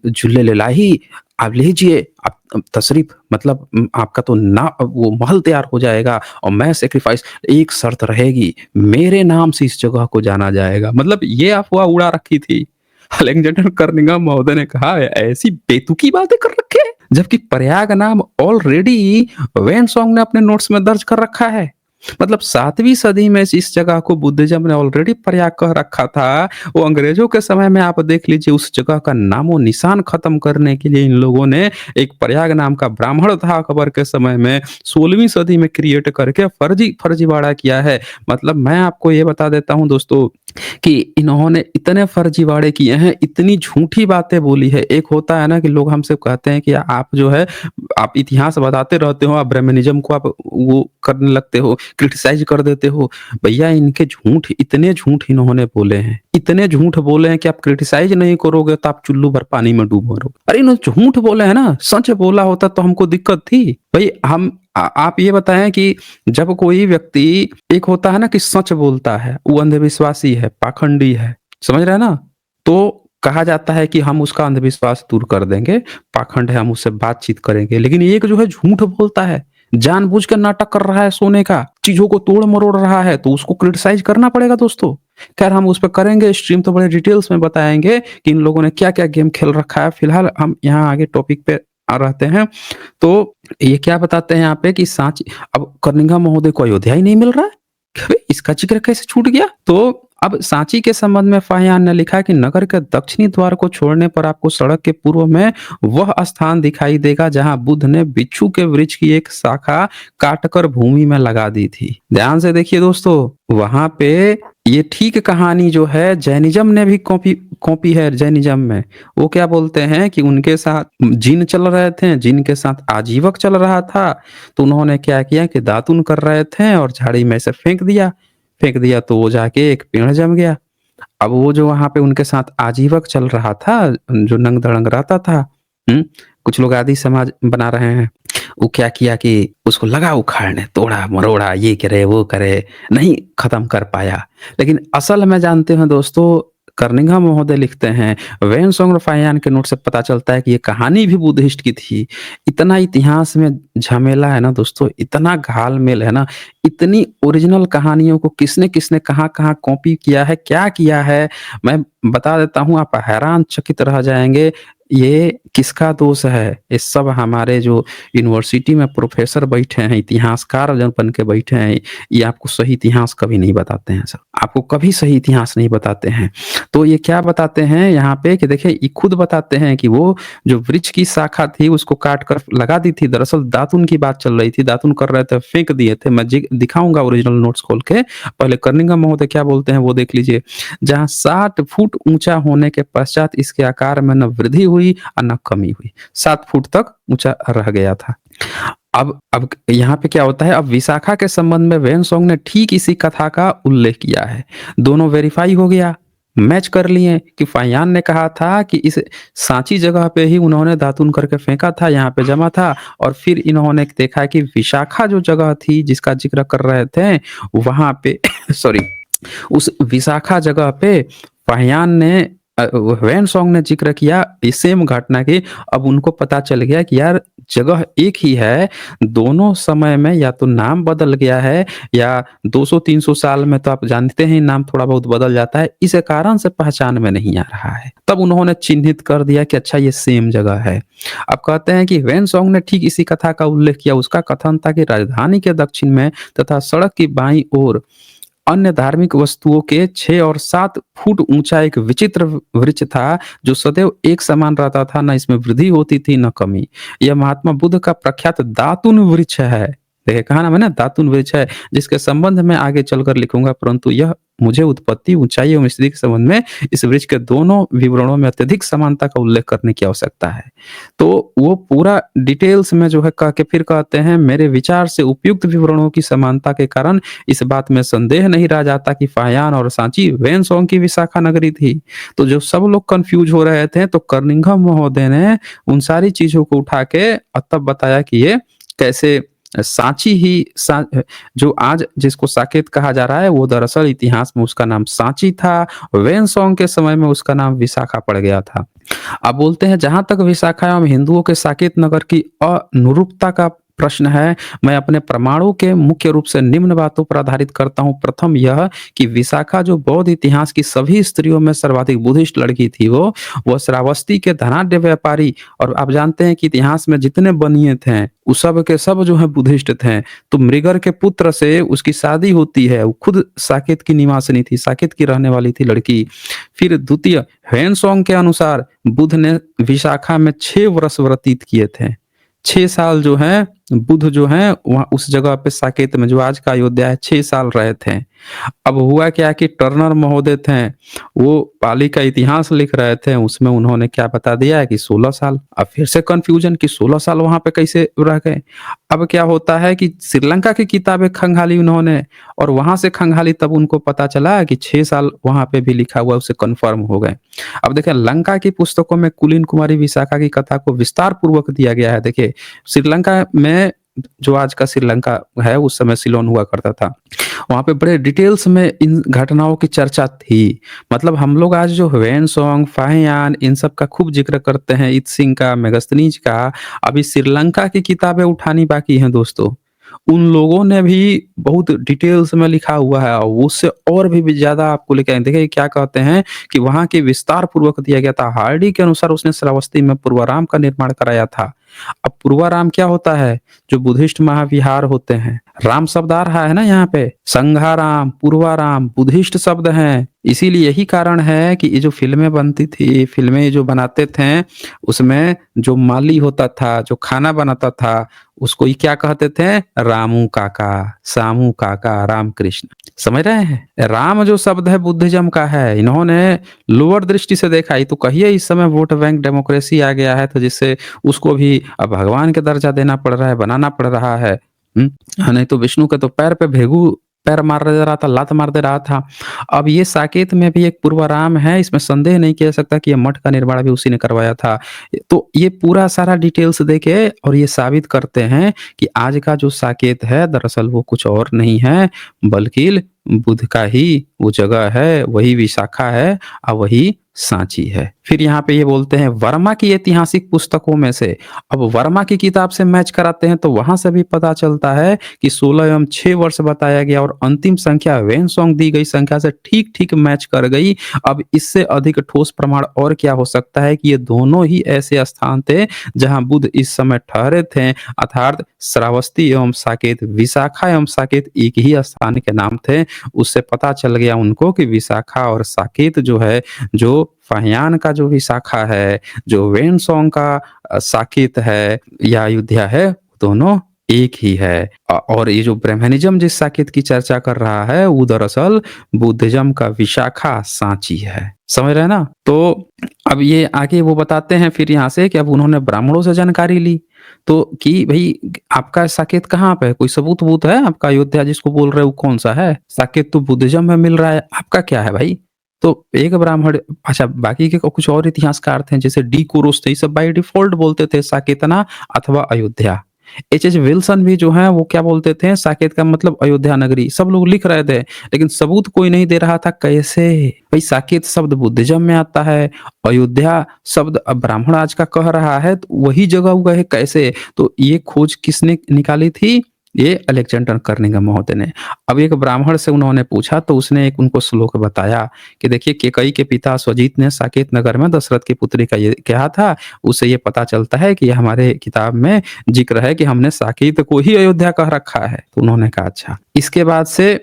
[SPEAKER 1] झूले लेलाही आप लीजिए, आप तशरीफ़, मतलब आपका तो ना वो महल तैयार हो जाएगा और मैं सैक्रिफाइस, एक शर्त रहेगी, मेरे नाम से इस जगह को जाना जाएगा। मतलब ये अफ़वाह उड़ा रखी थी। अलेक्जेंडर कर्निघम महोदय ने कहा ऐसी बेतुकी बातें कर रखे हैं, जबकि प्रयाग नाम ऑलरेडी वेनसोंग ने अपने नोट्स में दर्ज कर रखा है। मतलब 7वीं सदी में इस जगह को बुद्धिज्म ने ऑलरेडी प्रयाग कह रखा था। वो अंग्रेजों के समय में आप देख लीजिए, उस जगह का नामो निशान खत्म करने के लिए इन लोगों ने एक प्रयाग नाम का ब्राह्मण था अकबर के समय में 16वीं सदी में क्रिएट करके फर्जीवाड़ा किया है। मतलब मैं आपको ये बता देता हूँ दोस्तों कि इन्होंने इतने फर्जीवाड़े किए हैं, इतनी झूठी बातें बोली है। एक होता है ना कि लोग हमसे कहते हैं कि आप जो है, आप इतिहास बताते रहते हो, आप ब्रह्मनिज़्म को आप वो करने लगते हो, क्रिटिसाइज़ कर देते हो। भैया इनके झूठ, इतने झूठ इन्होंने बोले हैं, इतने झूठ बोले हैं कि आप क्रिटिसाइज़ नहीं करोगे तो आप चुल्लू भर पानी में डूब मरोगे। अरे इन्होंने झूठ बोले हैं ना, सच बोला होता तो हमको दिक्कत थी। भई हम आप ये बताएँ कि जब कोई व्यक्ति, एक होता है ना कि सच बोलता है, वो अंधविश्वासी है, पाखंडी है, समझ रहे हैं ना? तो कहा जाता है कि हम उसका अंधविश्वास दूर कर देंगे, पाखंड है हम उससे बातचीत करेंगे। लेकिन एक जो है झूठ बोलता है, जानबूझ के नाटक कर रहा है सोने का, चीज़ों को तोड़-मरोड़ रहा है, तो उसको क्रिटिसाइज़ करना पड़ेगा दोस्तों। खैर हम उस पे करेंगे स्ट्रीम, तो बड़े डिटेल्स में बताएँगे कि इन लोगों ने क्या-क्या गेम खेल रखा है। फिलहाल हम यहाँ आगे टॉपिक पे रहते हैं। तो ये क्या बताते हैं यहाँ पे कि सांची, अब कर्निघम महोदय को अयोध्या ही नहीं मिल रहा है? अबे इसका ज़िक्र कैसे छूट गया? तो अब सांची के संबंध में फाहियान ने लिखा कि नगर के दक्षिणी द्वार को छोड़ने पर आपको सड़क के पूर्व में वह स्थान दिखाई देगा जहां बुद्ध ने बिच्छू के वृक्ष की एक शाखा काटकर भूमि में लगा दी थी। ध्यान से देखिए दोस्तों, वहां पे ये ठीक कहानी जो है जैनिज़्म ने भी कॉपी कॉपी है जैनिज़्म में। वो क्या बोलते हैं कि उनके साथ जिन चल रहे थे, जिन के साथ आजीवक चल रहा था, तो उन्होंने क्या किया कि दातुन कर रहे थे और झाड़ी में से फेंक दिया। फेंक दिया तो वो जाके एक पेड़ जम गया। अब वो जो वहाँ पे उनके साथ आजीवक चल रहा था, जो नंग-धड़ंग रहता था, हुँ? कुछ लोग आदि समाज बना रहे हैं। वो क्या किया कि उसको लगा उखाड़ने, तोड़ा-मरोड़ा, ये करे, वो करे, नहीं खत्म कर पाया। लेकिन असल में जानते हैं दोस्तों, कर्निघा महोदय लिखते हैं, वेन-सॉन्ग और फाहियान के नोट से पता चलता है कि ये कहानी भी बुद्धिस्ट की थी। इतना इतिहास में झमेला है ना दोस्तों, इतना घाल-मेल है ना, इतनी ओरिजिनल कहानियों को किसने-किसने कहाँ-कहाँ कॉपी किया है, क्या किया है, मैं बता देता हूँ, आप हैरान-चकित रह जाएँगे। ये किसका दोष है? ये सब हमारे जो यूनिवर्सिटी में प्रोफ़ेसर बैठे हैं, इतिहासकार जो बन के बैठे हैं, ये आपको सही इतिहास कभी नहीं बताते हैं सर। आपको कभी सही इतिहास नहीं बताते हैं। तो ये क्या बताते हैं यहाँ पे कि देखिए, ये खुद बताते हैं कि वो जो वृक्ष की शाखा थी, उसको काट कर लगा दी थी। दरअसल दातुन की बात चल रही थी, दातुन कर रहे थे, फेंक दिए थे। मैं दिखाऊँगा ओरिजिनल नोट्स खोल के। पहले कर्निघा महोदय क्या बोलते हैं, वो देख लीजिए। जहाँ 60 फुट ऊँचा होने के पश्चात इसके आकार में न वृद्धि हुई और न कमी हुई। 7 फुट तक ऊँचा रह गया था। अब यहाँ पे क्या होता है, अब विशाखा के संबंध में वेन-सॉन्ग ने ठीक इसी कथा का उल्लेख किया है। दोनों वेरीफाई हो गया, मैच कर लिए कि फाहियान ने कहा था कि इस सांची जगह पे ही उन्होंने दातुन करके फेंका था, यहाँ पे जमा था, और फिर इन्होंने देखा कि विशाखा जो जगह थी जिसका ज़िक्र कर रहे थे, वहाँ पे सॉरी, उस विशाखा जगह पे फाहियान ने वेन-सॉन्ग ने ज़िक्र किया इस सेम घटना की। अब उनको पता चल गया कि यार जगह एक ही है, दोनों समय में या तो नाम बदल गया है, या 200-300 साल में तो आप जानते हैं नाम थोड़ा बहुत बदल जाता है, इस कारण से पहचान में नहीं आ रहा है। तब उन्होंने चिन्हित कर दिया कि अच्छा ये सेम जगह है। अब कहते हैं कि वेन-सॉन्ग ने ठीक इसी कथा का उल्लेख किया। उसका कथन था कि राजधानी के दक्षिण में तथा सड़क की बाईं ओर अन्य धार्मिक वस्तुओं के 6 और 7 फुट ऊंचा एक विचित्र वृक्ष था, जो सदैव एक समान रहता था, न इसमें वृद्धि होती थी न कमी। यह महात्मा बुद्ध का प्रख्यात दातुन वृक्ष है। देखिए कहा ना मैंने, दातुन वृक्ष है, जिसके संबंध में आगे चलकर लिखूंगा, परंतु यह मुझे उत्पत्ति, ऊंचाई एवं स्थिति के संबंध में इस वृक्ष के दोनों विवरणों में अत्यधिक समानता का उल्लेख करने की आवश्यकता है। तो वो पूरा डिटेल्स में जो है कह के फिर कहते हैं, मेरे विचार से उपयुक्त विवरणों की समानता के कारण इस बात में संदेह नहीं रह जाता कि फाहियान और सांची वेन-सॉन्ग की विशाखा नगरी थी। तो जो सब लोग कंफ्यूज हो रहे थे, तो कर्निघा महोदय ने उन सारी चीजों को उठा के और तब बताया कि ये कैसे सांची ही जो आज जिसको साकेत कहा जा रहा है, वो दरअसल इतिहास में उसका नाम सांची था। वेन-सॉन्ग के समय में उसका नाम विशाखा पड़ गया था। अब बोलते हैं, जहां तक विशाखा एवं हिंदुओं के साकेत नगर की अनुरूपता का प्रश्न है, मैं अपने प्रमाणों के मुख्य रूप से निम्न बातों पर आधारित करता हूँ। प्रथम यह कि विशाखा जो बौद्ध इतिहास की सभी स्त्रियों में सर्वाधिक बुद्धिस्ट लड़की थी, वो श्रावस्ती के धनाढ्य व्यापारी, और आप जानते हैं कि इतिहास में जितने बनिए थे, वो सब के सब जो है बुद्धिस्ट थे। तो मृगर के पुत्र से उसकी शादी होती है, वो खुद साकेत की निवासिनी थी, साकेत की रहने वाली थी लड़की। फिर द्वितीय, हेनसोंग के अनुसार बुद्ध ने विशाखा में 6 वर्ष व्यतीत किए थे। 6 साल जो है बुद्ध जो है वहाँ उस जगह पे साकेत में, जो आज का अयोध्या है, 6 साल रहे थे। अब हुआ क्या कि टर्नर महोदय थे, वो पाली का इतिहास लिख रहे थे, उसमें उन्होंने क्या बता दिया है कि 16 साल। अब फिर से कन्फ्यूजन कि 16 साल वहाँ पे कैसे रह गए। अब क्या होता है कि श्रीलंका की किताबें खंगाली उन्होंने, और वहाँ से खंगाली, तब उनको पता चला कि 6 साल वहाँ पे भी लिखा हुआ, उससे कन्फर्म हो गए। अब देखिए, लंका की पुस्तकों में कुलीन कुमारी विशाखा की कथा को विस्तार पूर्वक दिया गया है। देखिए, श्रीलंका में, जो आज का श्रीलंका है, उस समय सिलोन हुआ करता था, वहाँ पे बड़े डिटेल्स में इन घटनाओं की चर्चा थी। मतलब हम लोग आज जो ह्वेन-सॉन्ग, फाहियान, इन सब का खूब जिक्र करते हैं, इत-सिंह का, मेगास्थनीज का, अभी श्रीलंका की किताबें उठानी बाकी हैं दोस्तों। उन लोगों ने भी बहुत डिटेल्स में लिखा हुआ है, और उससे और भी ज़्यादा आपको लेके आएँगे। देखिए क्या कहते हैं कि वहाँ के विस्तार पूर्वक दिया गया था। हार्डी के अनुसार उसने श्रावस्ती में पूर्वाराम का निर्माण कराया था। अब पूर्वाराम क्या होता है? जो बुद्धिस्ट महाविहार होते हैं। राम शब्द आ रहा है ना यहाँ पे, संघाराम, पूर्वाराम बुद्धिस्ट शब्द हैं। इसीलिए यही कारण है कि ये जो फ़िल्में बनती थी, फ़िल्में जो बनाते थे, उसमें जो माली होता था, जो खाना बनाता था, उसको ये क्या कहते थे? रामू काका, सामू काका, रामकृष्ण। समझ रहे हैं? राम जो शब्द है बुद्धिज़्म का है, इन्होंने लोअर दृष्टि से देखा। ये तो कहिए इस समय वोट बैंक डेमोक्रेसी आ गया है, तो जिससे उसको भी अब भगवान का दर्जा देना पड़ रहा है, बनाना पड़ रहा है। हुँ? नहीं तो विष्णु के तो पैर पे पैर मार दे रहा था, लात मार दे रहा था। अब ये साकेत में भी एक पूर्वाराम है, इसमें संदेह नहीं किया जा सकता कि ये मठ का निर्माण भी उसी ने करवाया था। तो ये पूरा सारा डिटेल्स देके और ये साबित करते हैं कि आज का जो साकेत है दरअसल वो कुछ और नहीं है, बल्कि बुध का ही वो जगह है, वही विशाखा है और वही सांची है। फिर यहाँ पे ये बोलते हैं वर्मा की ऐतिहासिक पुस्तकों में से, अब वर्मा की किताब से मैच कराते हैं तो वहां से भी पता चलता है कि 16 एवं 6 वर्ष बताया गया और अंतिम संख्या वेनसोंग दी गई संख्या से ठीक ठीक मैच कर गई। अब इससे अधिक ठोस प्रमाण और क्या हो सकता है कि ये दोनों ही ऐसे स्थान थे जहां बुध इस समय ठहरे थे, अर्थात श्रावस्ती एवं साकेत, विशाखा एवं साकेत एक ही स्थान के नाम थे। उससे पता चल गया उनको कि विशाखा और साकेत जो है, जो फाहियान का जो विशाखा है, जो वेनसोंग का साकेत है या अयोध्या है, दोनों एक ही है। और ये जो ब्रह्मनिज्म जिस साकेत की चर्चा कर रहा है वो दरअसल बुद्धिज्म का विशाखा सांची है। समझ रहे हैं ना? तो अब ये आगे वो बताते हैं फिर यहाँ से कि अब उन्होंने ब्राह्मणों से जानकारी ली तो कि भाई आपका साकेत कहाँ पे है? कोई सबूत वूत है आपका? अयोध्या जिसको बोल रहे हो वो कौन सा है? साकेत तो बुद्धिज्म में मिल रहा है, आपका क्या है भाई? तो एक ब्राह्मण, अच्छा बाकी के कुछ और इतिहासकार थे जैसे डी कोरोस थे, ये सब बाय डिफॉल्ट बोलते थे साकेतना अथवा अयोध्या। एच विल्सन भी जो है वो क्या बोलते थे, साकेत का मतलब अयोध्या नगरी। सब लोग लिख रहे थे लेकिन सबूत कोई नहीं दे रहा था। कैसे भाई? साकेत शब्द बुद्धिज्म में आता है, अयोध्या शब्द अब ब्राह्मण आज का कह रहा है, तो वही जगह हुआ है कैसे? तो ये खोज किसने निकाली थी? ये अलेक्जेंडर कर्निघन महोदय ने। अब एक ब्राह्मण से उन्होंने पूछा तो उसने एक उनको श्लोक बताया कि देखिए केकई के पिता स्वजीत ने साकेत नगर में दशरथ की पुत्री का ये कहा था। उससे ये पता चलता है कि ये हमारे किताब में जिक्र है कि हमने साकेत को ही अयोध्या कह रखा है। तो उन्होंने कहा अच्छा। इसके बाद से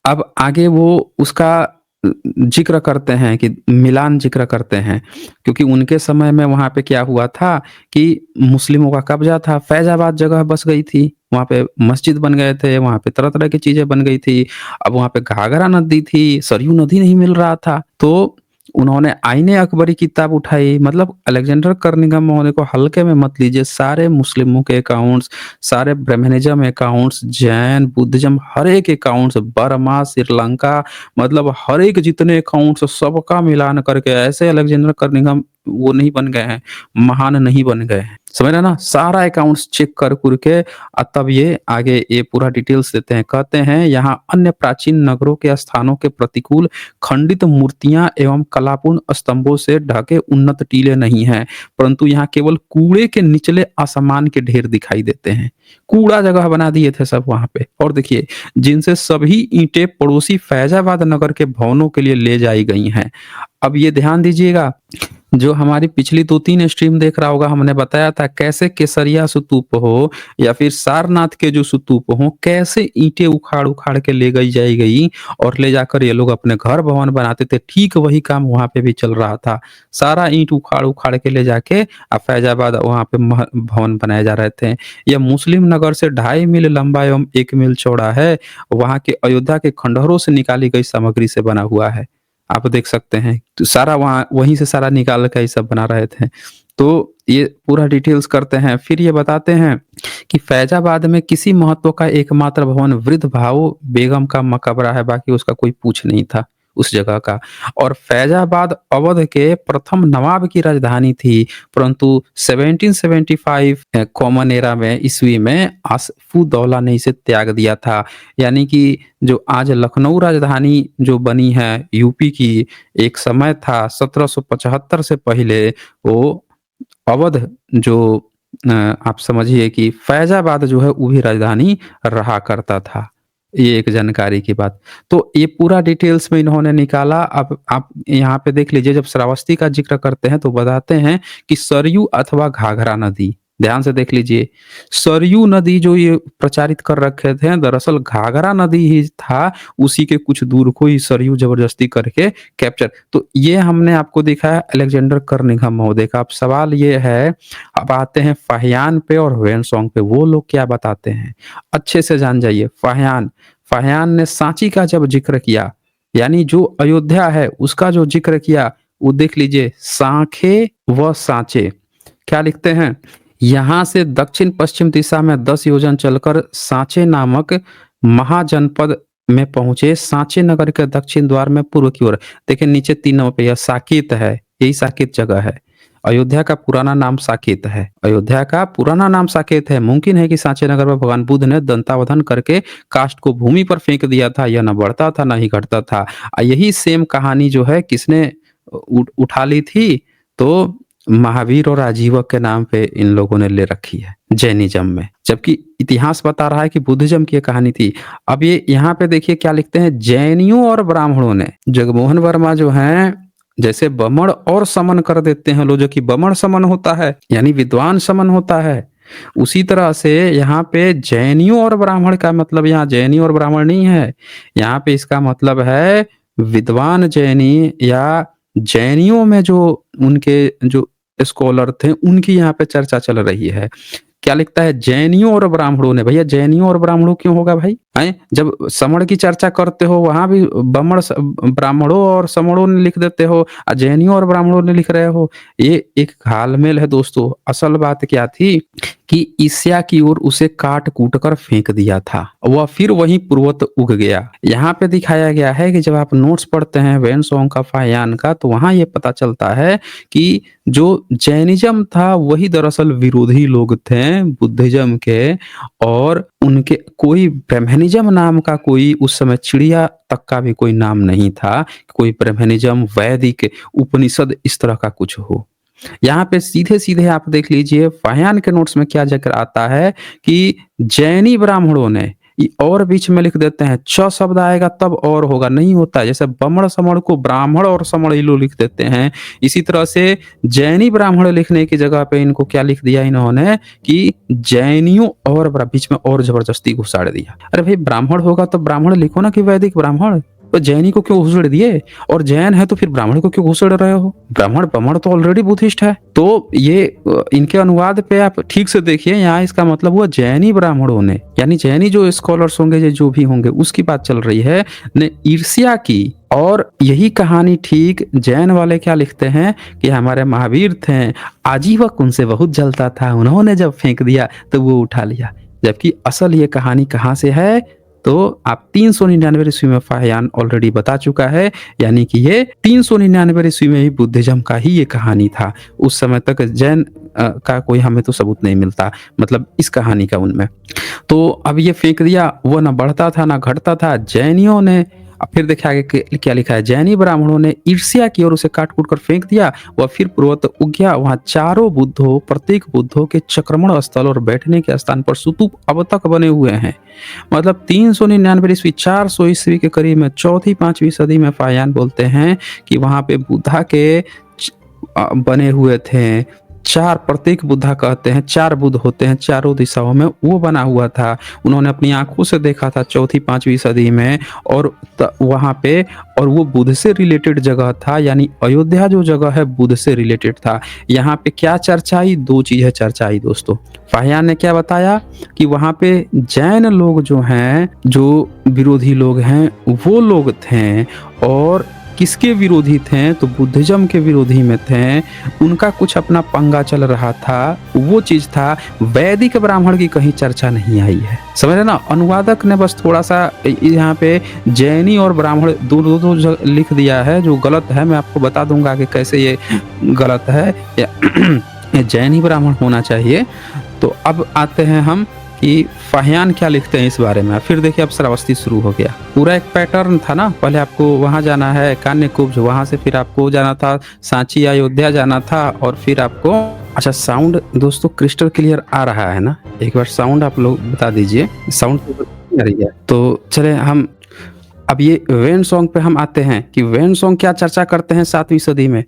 [SPEAKER 1] अब आगे वो उसका जिक्र करते हैं कि मिलान जिक्र करते हैं, क्योंकि उनके समय में वहाँ पे क्या हुआ था कि मुस्लिमों का कब्जा था, फैजाबाद जगह बस गई थी, वहाँ पे मस्जिद बन गए थे, वहाँ पे तरह-तरह की चीज़ें बन गई थी। अब वहाँ पे घाघरा नदी थी, सरयू नदी नहीं मिल रहा था, तो उन्होंने आईने अकबरी किताब उठाई। मतलब अलेक्जेंडर कर्निघन महोदय को हल्के में मत लीजिए, सारे मुस्लिमों के अकाउंट्स, सारे ब्राह्मणिज्म अकाउंट्स, जैन, बुद्धिज्म, हर एक अकाउंट्स, बर्मा, श्रीलंका, मतलब हर एक जितने अकाउंट्स सबका मिलान करके ऐसे अलेक्जेंडर कर्निघन वो नहीं बन गए हैं, महान नहीं बन गए हैं। समझ रहे ना? सारा अकाउंट्स चेक कर कुर के तब ये आगे ये पूरा डिटेल्स देते हैं। कहते हैं यहाँ अन्य प्राचीन नगरों के स्थानों के प्रतिकूल खंडित मूर्तियां एवं कलापूर्ण स्तंभों से ढके उन्नत टीले नहीं हैं, परंतु यहाँ केवल कूड़े के निचले आसमान के ढेर दिखाई देते हैं। कूड़ा जगह बना दिए थे सब वहां पे। और देखिए जिनसे सभी ईंटें पड़ोसी फैजाबाद नगर के भवनों के लिए ले जाई गई हैं। अब ये ध्यान दीजिएगा, जो हमारी पिछली 2-3 स्ट्रीम देख रहा होगा, हमने बताया था कैसे केसरिया स्तूप हो या फिर सारनाथ के जो स्तूप हो, कैसे ईंटें उखाड़-उखाड़ के ले गई और ले जाकर ये लोग अपने घर भवन बनाते थे। ठीक वही काम वहाँ पे भी चल रहा था। सारा ईंट उखाड़-उखाड़ के ले जाके फैजाबाद वहाँ पे भवन बनाए जा रहे थे। यह मुस्लिम नगर से 2.5 मील लंबा एवं 1 मील चौड़ा है। वहाँ के अयोध्या के खंडहरों से निकाली गई सामग्री से बना हुआ है। आप देख सकते हैं तो सारा वहाँ वहीं से सारा निकाल के ये सब बना रहे थे। तो ये पूरा डिटेल्स करते हैं। फिर ये बताते हैं कि फैजाबाद में किसी महत्व का एकमात्र भवन वृद्ध भाऊ बेगम का मकबरा है, बाकी उसका कोई पूछ नहीं था उस जगह का। और फैजाबाद अवध के प्रथम नवाब की राजधानी थी, परंतु 1775 कॉमन एरा में ईस्वी में आसफुद्दौला ने इसे त्याग दिया था। यानी कि जो आज लखनऊ राजधानी जो बनी है यूपी की, एक समय था 1775 से पहले वो अवध जो आप समझिए कि फैजाबाद जो है वो भी राजधानी रहा करता था। ये एक जानकारी की बात। तो ये पूरा डिटेल्स में इन्होंने निकाला। अब आप यहाँ पे देख लीजिए, जब श्रावस्ती का जिक्र करते हैं तो बताते हैं कि सरयू अथवा घाघरा नदी, ध्यान से देख लीजिए, सरयू नदी जो ये प्रचारित कर रखे थे दरअसल घाघरा नदी ही था, उसी के कुछ दूर को ही सरयू जबरदस्ती करके कैप्चर। तो ये हमने आपको दिखाया अलेक्जेंडर कर्निघन महोदय का। अब सवाल ये है, अब आते हैं फाहियान पे और वेनसोंग पे, वो लोग क्या बताते हैं अच्छे से जान जाइए। फाहियान, फाहियान ने सांची का जब जिक्र किया, यानी जो अयोध्या है उसका जो जिक्र किया, वो देख लीजिए, सांखे व सांचे। क्या लिखते हैं? यहाँ से दक्षिण पश्चिम दिशा में 10 योजन चलकर सांचे नामक महाजनपद में पहुंचे। सांचे नगर के दक्षिण द्वार में पूर्व की ओर, देखिए नीचे 3 नंबर पे, यह साकेत है, यही साकेत जगह है। अयोध्या का पुराना नाम साकेत है, अयोध्या का पुराना नाम साकेत है। मुमकिन है कि सांचे नगर में भगवान बुद्ध ने दंतावधन करके काष्ठ को भूमि पर फेंक दिया था, यह न बढ़ता था न ही घटता था। यही सेम कहानी जो है किसने उठा ली थी? तो महावीर और आजीवक के नाम पे इन लोगों ने ले रखी है जैनिज्म में, जबकि इतिहास बता रहा है कि बुद्धिज्म की ये कहानी थी। अब ये यहाँ पे देखिए क्या लिखते हैं, जैनियों और ब्राह्मणों ने, जगमोहन वर्मा जो हैं, जैसे बमण और समन कर देते हैं लोग, जो कि बमण समन होता है यानी विद्वान समन होता है, उसी तरह से यहाँ पे जैनियों और ब्राह्मण का मतलब, यहाँ जैनी और ब्राह्मण नहीं है, यहाँ पे इसका मतलब है विद्वान जैनी, या जैनियों में जो उनके जो स्कॉलर थे उनकी यहाँ पे चर्चा चल रही है। क्या लिखता है, जैनियों और ब्राह्मणों ने। भैया जैनियों और ब्राह्मणों क्यों होगा भाई? हैं? जब समण की चर्चा करते हो वहां भी ब्राह्मणों और समणों ने लिख देते हो, जैनियों और ब्राह्मणों ने लिख रहे हो। ये एक घालमेल है दोस्तों। असल बात क्या थी कि ईस्या की ओर उसे काट कूट कर फेंक दिया था, वह फिर वहीं पूर्वत उग गया। यहाँ पे दिखाया गया है कि जब आप नोट्स पढ़ते हैं वेनसोंग का, फाहियान का, तो वहां ये पता चलता है कि जो जैनिज्म था वही दरअसल विरोधी लोग थे बुद्धिज्म के, और उनके कोई ब्रह्मनिज्म नाम का कोई उस समय चिड़िया तक का भी कोई नाम नहीं था, कोई ब्रह्मनिज्म, वैदिक, उपनिषद इस तरह का कुछ हो। यहाँ पे सीधे सीधे आप देख लीजिए फाहियान के नोट्स में क्या जिक्र आता है कि जैनी ब्राह्मणों ने, और बीच में लिख देते हैं च शब्द आएगा तब और होगा, नहीं होता है। जैसे बमण समण को ब्राह्मण और समण ये लोग लिख देते हैं, इसी तरह से जैनी ब्राह्मण लिखने की जगह पे इनको क्या लिख दिया इन्होंने कि जैनियों, और बीच में और जबरदस्ती घुसाड़ दिया। अरे भाई ब्राह्मण होगा तो ब्राह्मण लिखो ना कि वैदिक ब्राह्मण, तो जैनी को क्यों घुसड़ दिए? और जैन है तो फिर ब्राह्मण को क्यों घुसड़ रहे हो? ब्राह्मण ब्राह्मण तो ऑलरेडी बुद्धिस्ट है। तो ये इनके अनुवाद पे आप ठीक से देखिए, यहाँ इसका मतलब हुआ जैनी ब्राह्मणों ने, यानी जैनी जो स्कॉलर्स होंगे, जो भी होंगे, उसकी बात चल रही है, ने ईर्ष्या की। और यही कहानी ठीक जैन वाले क्या लिखते हैं कि हमारे महावीर थे, आजीवक उनसे बहुत जलता था, उन्होंने जब फेंक दिया तो वो उठा लिया। जबकि असल ये कहानी कहाँ से है? तो आप 399 ईस्वी में फाहियान ऑलरेडी बता चुका है, यानी कि ये 399 ईस्वी में ही बुद्धिज्म का ही ये कहानी था। उस समय तक जैन का कोई हमें तो सबूत नहीं मिलता, मतलब इस कहानी का उनमें। तो अब ये फेंक दिया, वो ना बढ़ता था ना घटता था। जैनियों ने, अब फिर देखा आगे क्या लिखा है, जैनी ब्राह्मणों ने ईर्ष्या की और उसे काट कूट कर फेंक दिया, वह फिर पूर्वत उग गया। वहां चारों बुद्धों, प्रत्येक बुद्धों के चक्रमण स्थल और बैठने के स्थान पर स्तूप अब तक बने हुए हैं। मतलब 399 ईस्वी, 400 ईस्वी के करीब में, चौथी 5वीं सदी में फाहियान बोलते हैं कि वहां पे बुद्धा के बने हुए थे चार, प्रत्येक बुद्धा कहते हैं 4 बुद्ध होते हैं चारों दिशाओं में, वो बना हुआ था। उन्होंने अपनी आंखों से देखा था चौथी 5वीं सदी में, और वहां पे, और वो बुद्ध से रिलेटेड जगह था, यानी अयोध्या जो जगह है बुद्ध से रिलेटेड था। यहाँ पे क्या चर्चा आई? 2 चीजें चर्चा आई दोस्तों। फाहियान ने क्या बताया कि वहां पे जैन लोग जो हैं, जो विरोधी लोग हैं, वो लोग थे, और किसके विरोधी थे? तो बुद्धिज्म के विरोधी में थे। उनका कुछ अपना पंगा चल रहा था, वो चीज था। वैदिक ब्राह्मण की कहीं चर्चा नहीं आई है, समझ रहे ना? अनुवादक ने बस थोड़ा सा यहाँ पे जैनी और ब्राह्मण दो लिख दिया है, जो गलत है। मैं आपको बता दूंगा कि कैसे ये गलत है, जैनी ब्राह्मण होना चाहिए। तो अब आते हैं हम कि फाहियान क्या लिखते हैं इस बारे में। फिर देखिए अब श्रावस्ती शुरू हो गया। पूरा एक पैटर्न था ना, पहले आपको वहां जाना है कान्यकुब्ज, वहां से फिर आपको जाना था सांची, अयोध्या जाना था, और फिर आपको, अच्छा साउंड दोस्तों क्रिस्टल क्लियर आ रहा है ना? एक बार साउंड आप लोग बता दीजिए, साउंड आ रही है? तो चले हम अब ये वेनसोंग पे हम आते हैं कि वेनसोंग क्या चर्चा करते हैं 7वीं सदी में।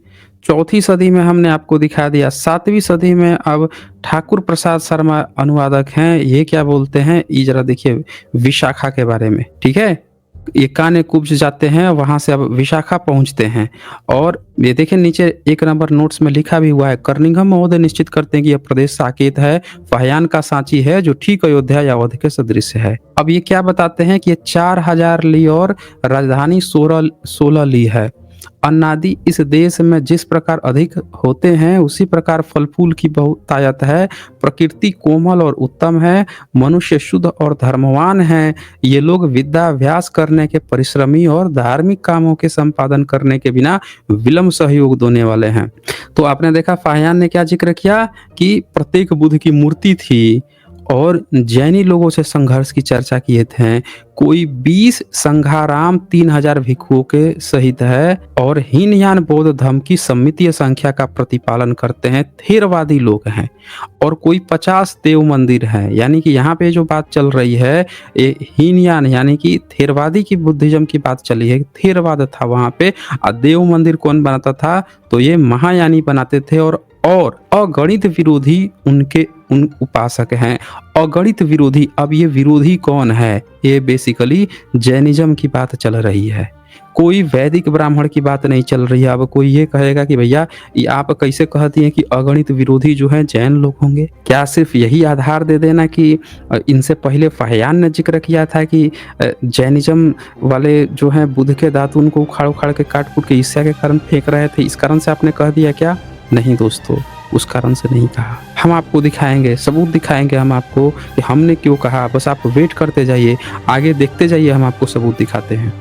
[SPEAKER 1] चौथी सदी में हमने आपको दिखा दिया। 7वीं सदी में अब ठाकुर प्रसाद शर्मा अनुवादक हैं, ये क्या बोलते हैं, ये जरा देखिए विशाखा के बारे में, ठीक है? ये कान्यकुब्ज जाते हैं, वहाँ से अब विशाखा पहुँचते हैं। और ये देखिए नीचे 1 नंबर नोट्स में लिखा भी हुआ है, कर्निघन महोदय निश्चित करते हैं कि यह प्रदेश साकेत है, फाहियान का सांची है, जो ठीक अयोध्या या अवध के सदृश है। अब ये क्या बताते हैं कि ये 4000 ली और राजधानी 16 ली है। अन्नादि इस देश में जिस प्रकार अधिक होते हैं, उसी प्रकार फल फूल की बहुतायत है। प्रकृति कोमल और उत्तम है, मनुष्य शुद्ध और धर्मवान है। ये लोग विद्याभ्यास करने के परिश्रमी और धार्मिक कामों के संपादन करने के बिना विलंब सहयोग देने वाले हैं। तो आपने देखा फाहियान ने क्या जिक्र किया कि प्रत्येक बुद्ध की मूर्ति थी और जैनी लोगों से संघर्ष की चर्चा किए थे। कोई 20 संघाराम 3000 भिक्षुओं के सहित है और हीनयान बौद्ध धर्म की सम्मितीय संख्या का प्रतिपालन करते हैं, थेरवादी लोग हैं। और कोई 50 देव मंदिर है, यानी कि यहाँ पे जो बात चल रही है ये हीनयान यानी कि थेरवादी की बुद्धिज्म की बात चली है, थेरवाद था वहाँ पे। देव मंदिर कौन बनाता था? तो ये महायानी बनाते थे। और अगणित विरोधी उनके उन उपासक हैं। अगणित विरोधी, अब ये विरोधी कौन है? ये बेसिकली जैनिज्म की बात चल रही है, कोई वैदिक ब्राह्मण की बात नहीं चल रही है। अब कोई ये कहेगा कि भैया ये आप कैसे कहती हैं कि अगणित विरोधी जो है जैन लोग होंगे? क्या सिर्फ यही आधार दे देना कि इनसे पहले फाहियान ने जिक्र किया था कि जैनिज्म वाले जो हैं बुद्ध के दांत उनको उखाड़ उखाड़ के काट कूट के ईर्ष्या के कारण फेंक रहे थे, इस कारण से आपने कह दिया क्या? नहीं दोस्तों, उस कारण से नहीं कहा। हम आपको दिखाएंगे, सबूत दिखाएंगे हम आपको कि हमने क्यों कहा। बस आप वेट करते जाइए, आगे देखते जाइए, हम आपको सबूत दिखाते हैं।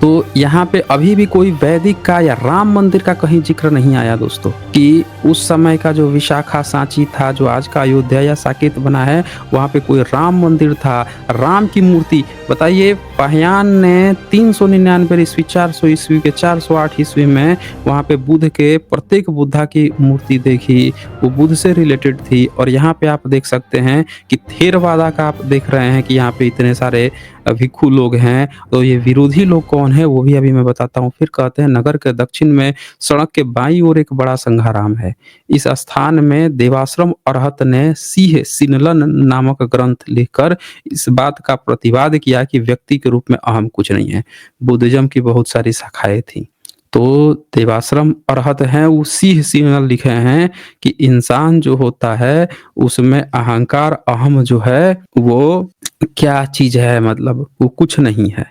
[SPEAKER 1] तो यहाँ पे अभी भी कोई वैदिक का या राम मंदिर का कहीं जिक्र नहीं आया दोस्तों, कि उस समय का जो विशाखा सांची था, जो आज का अयोध्या या साकेत बना है, वहाँ पे कोई राम मंदिर था, राम की मूर्ति। बताइए, फाहियान ने 399 ईस्वी 400 ईस्वी के 408 ईस्वी में वहाँ पे बुद्ध के प्रत्येक बुद्धा की मूर्ति देखी, वो बुद्ध से रिलेटेड थी। और यहाँ पे आप देख सकते हैं कि थेरवादा का आप देख रहे हैं कि यहाँ पे इतने सारे भिक्षु लोग हैं। तो ये विरोधी लोग कौन है वो भी अभी मैं बताता हूँ। फिर कहते हैं नगर के दक्षिण में सड़क के बाईं ओर एक बड़ा संघाराम है। इस स्थान में देवाश्रम अरहत ने सिंह सिनलन नामक ग्रंथ लिखकर इस बात का प्रतिवाद किया कि व्यक्ति के रूप में अहम कुछ नहीं है। बुद्धिज्म की बहुत सारी शाखाएं थी। तो देवाश्रम अरहत हैं, वो सिंह सिनल लिखे हैं कि इंसान जो होता है उसमें अहंकार अहम जो है वो क्या चीज है, मतलब वो कुछ नहीं है।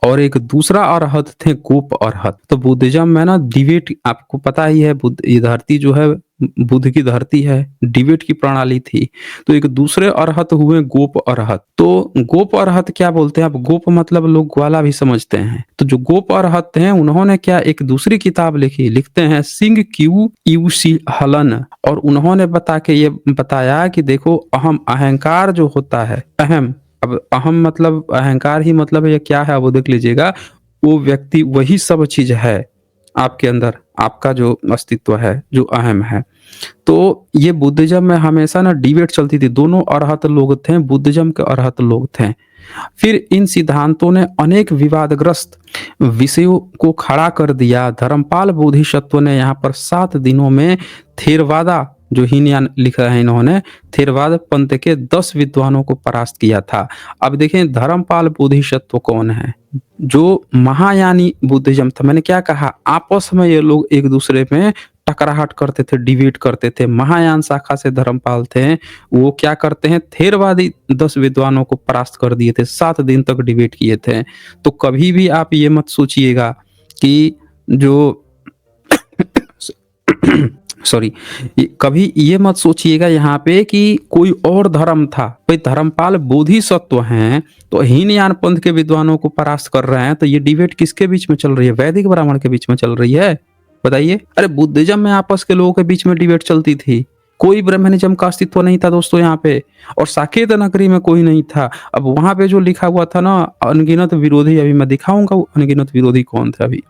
[SPEAKER 1] और एक दूसरा अरहत थे गोप अरहत। तो बुद्धिज्म में ना डिबेट, आपको पता ही है, बुद्ध ये धरती जो है बुद्ध की धरती है, डिबेट की प्रणाली थी। तो एक दूसरे अरहत हुए गोप अरहत। तो गोप अरहत क्या बोलते हैं? अब गोप मतलब लोग ग्वाला भी समझते हैं। तो जो गोप अरहत हैं उन्होंने क्या एक दूसरी किताब लिखी, लिखते हैं सिंह क्यू यू सी हलन। और उन्होंने ये बताया कि देखो अहम अहंकार जो होता है, अहम, अब अहम मतलब अहंकार ही मतलब ये क्या है वो देख लीजिएगा। वो व्यक्ति वही सब चीज है आपके अंदर, आपका जो अस्तित्व है जो अहम है। तो ये बुद्धिज्म में हमेशा ना डिबेट चलती थी। दोनों अरहत लोग थे, बुद्धिज्म के अरहत लोग थे। फिर इन सिद्धांतों ने अनेक विवादग्रस्त विषयों को खड़ा कर दिया। धर्मपाल बोधिसत्व ने यहाँ पर 7 दिनों में थेरवादा जो हीनयान लिखा है इन्होंने, थेरवाद पंथ के 10 विद्वानों को परास्त किया था। अब देखें धर्मपाल बोधिसत्व कौन है? जो महायानी बुद्धिज्म था। मैंने क्या कहा, आपस में ये लोग एक दूसरे में टकराहट करते थे, डिबेट करते थे। महायान शाखा से धर्मपाल थे, वो क्या करते हैं, थेरवादी 10 विद्वानों को परास्त कर दिए थे, 7 दिन तक डिबेट किए थे। तो कभी भी आप ये मत सोचिएगा कि जो सॉरी, कभी ये मत सोचिएगा यहाँ पे कि कोई और धर्म था। भाई धर्मपाल बोधिसत्व हैं तो हीनयान पंथ के विद्वानों को परास्त कर रहे हैं, तो ये डिबेट किसके बीच में चल रही है? वैदिक ब्राह्मण के बीच में चल रही है। बताइए, अरे बुद्धिज्म में आपस के लोगों के बीच में डिबेट चलती थी, कोई ब्राह्मणिज्म का अस्तित्व नहीं था दोस्तों यहाँ पे। और साकेत नगरी में कोई नहीं था। अब वहां पे जो लिखा हुआ था ना अनगिनत विरोधी, अभी मैं दिखाऊंगा वो अनगिनत विरोधी कौन थे। अभी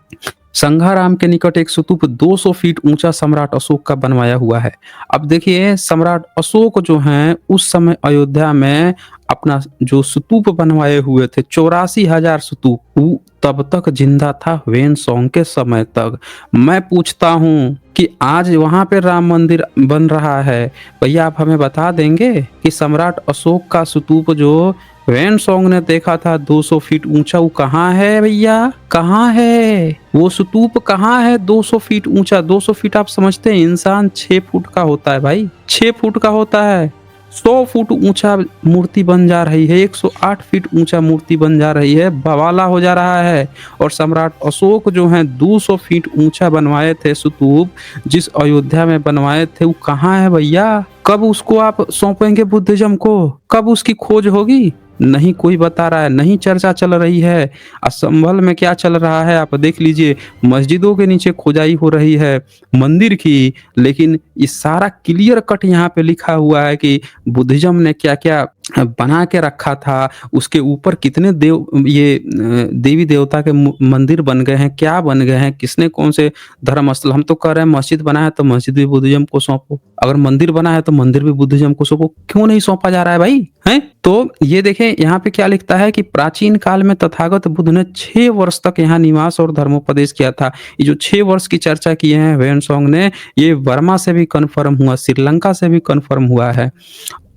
[SPEAKER 1] संघाराम के निकट एक स्तूप 200 फीट ऊंचा सम्राट अशोक का बनवाया हुआ है। अब देखिए सम्राट अशोक जो हैं उस समय अयोध्या में अपना जो स्तूप बनवाए हुए थे, 84,000 स्तूप, वो तब तक जिंदा था वेन सोंग के समय तक। मैं पूछता हूं कि आज वहां पे राम मंदिर बन रहा है, भैया आप हमें बता देंगे कि सम्राट अशोक का स्तूप जो वैनसोंग ने देखा था 200 फीट ऊंचा, वो कहाँ है भैया, कहाँ है वो स्तूप, कहाँ है 200 फीट ऊंचा। 200 फीट आप समझते हैं इंसान 6 फुट का होता है भाई, 6 फुट का होता है। 100 फुट ऊंचा मूर्ति बन जा रही है, 108 फीट ऊंचा मूर्ति बन जा रही है, बवाला हो जा रहा है। और सम्राट अशोक जो है 200 फीट ऊंचा बनवाए थे स्तूप, जिस अयोध्या में बनवाए थे, वो कहाँ है भैया। कब उसको आप सौंपेंगे बुद्धिज्म को, कब उसकी खोज होगी, नहीं कोई बता रहा है, नहीं चर्चा चल रही है। संभल में क्या चल रहा है आप देख लीजिए, मस्जिदों के नीचे खुदाई हो रही है मंदिर की, लेकिन ये सारा क्लियर कट यहाँ पे लिखा हुआ है कि बुद्धिज्म ने क्या क्या बना के रखा था, उसके ऊपर कितने देवी देवता के मंदिर बन गए हैं, क्या बन गए हैं, किसने कौन से धर्म स्थल। हम तो कह रहे हैं मस्जिद बना है तो मस्जिद भी बुद्धिज्म को सौंपो, अगर मंदिर बना है तो मंदिर भी बुद्धिज्म को सौंपो, क्यों नहीं सौंपा जा रहा है भाई, हैं। तो ये देखें यहाँ पे क्या लिखता है कि प्राचीन काल में तथागत बुद्ध ने 6 वर्ष तक यहाँ निवास और धर्मोपदेश किया था। ये जो 6 वर्ष की चर्चा की है वैनसोंग ने, ये बर्मा से भी कन्फर्म हुआ, श्रीलंका से भी कन्फर्म हुआ है,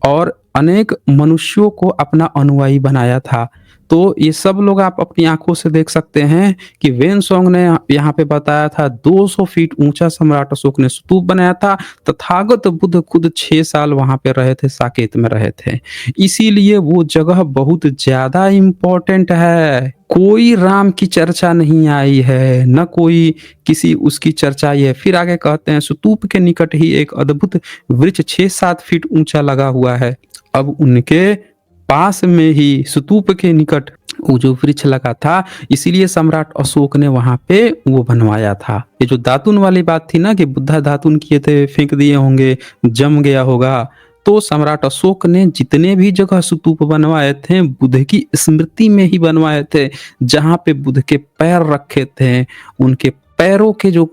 [SPEAKER 1] और अनेक मनुष्यों को अपना अनुयायी बनाया था। तो ये सब लोग आप अपनी आंखों से देख सकते हैं कि वैनसोंग ने यहाँ पे बताया था 200 फीट ऊंचा सम्राट अशोक ने स्तूप बनाया था। तथागत बुद्ध खुद 6 साल वहां पे रहे थे, साकेत में रहे थे, इसीलिए वो जगह बहुत ज्यादा इम्पोर्टेंट है। कोई राम की चर्चा नहीं आई है, न कोई किसी उसकी चर्चा आई है। फिर आगे कहते हैं स्तूप के निकट ही एक अद्भुत वृक्ष 6-7 फीट ऊंचा लगा हुआ है। अब उनके पास में ही स्तूप के निकट वो जो वृक्ष लगा था, इसीलिए सम्राट अशोक ने वहां पे वो बनवाया था। ये जो दातुन वाली बात थी ना कि बुद्धा दातुन किए थे, फेंक दिए होंगे, जम गया होगा, तो सम्राट अशोक ने जितने भी जगह स्तूप बनवाए थे बुद्ध की स्मृति में ही बनवाए थे। जहां पे बुद्ध के पैर रखे थे, उनके पैरों के जो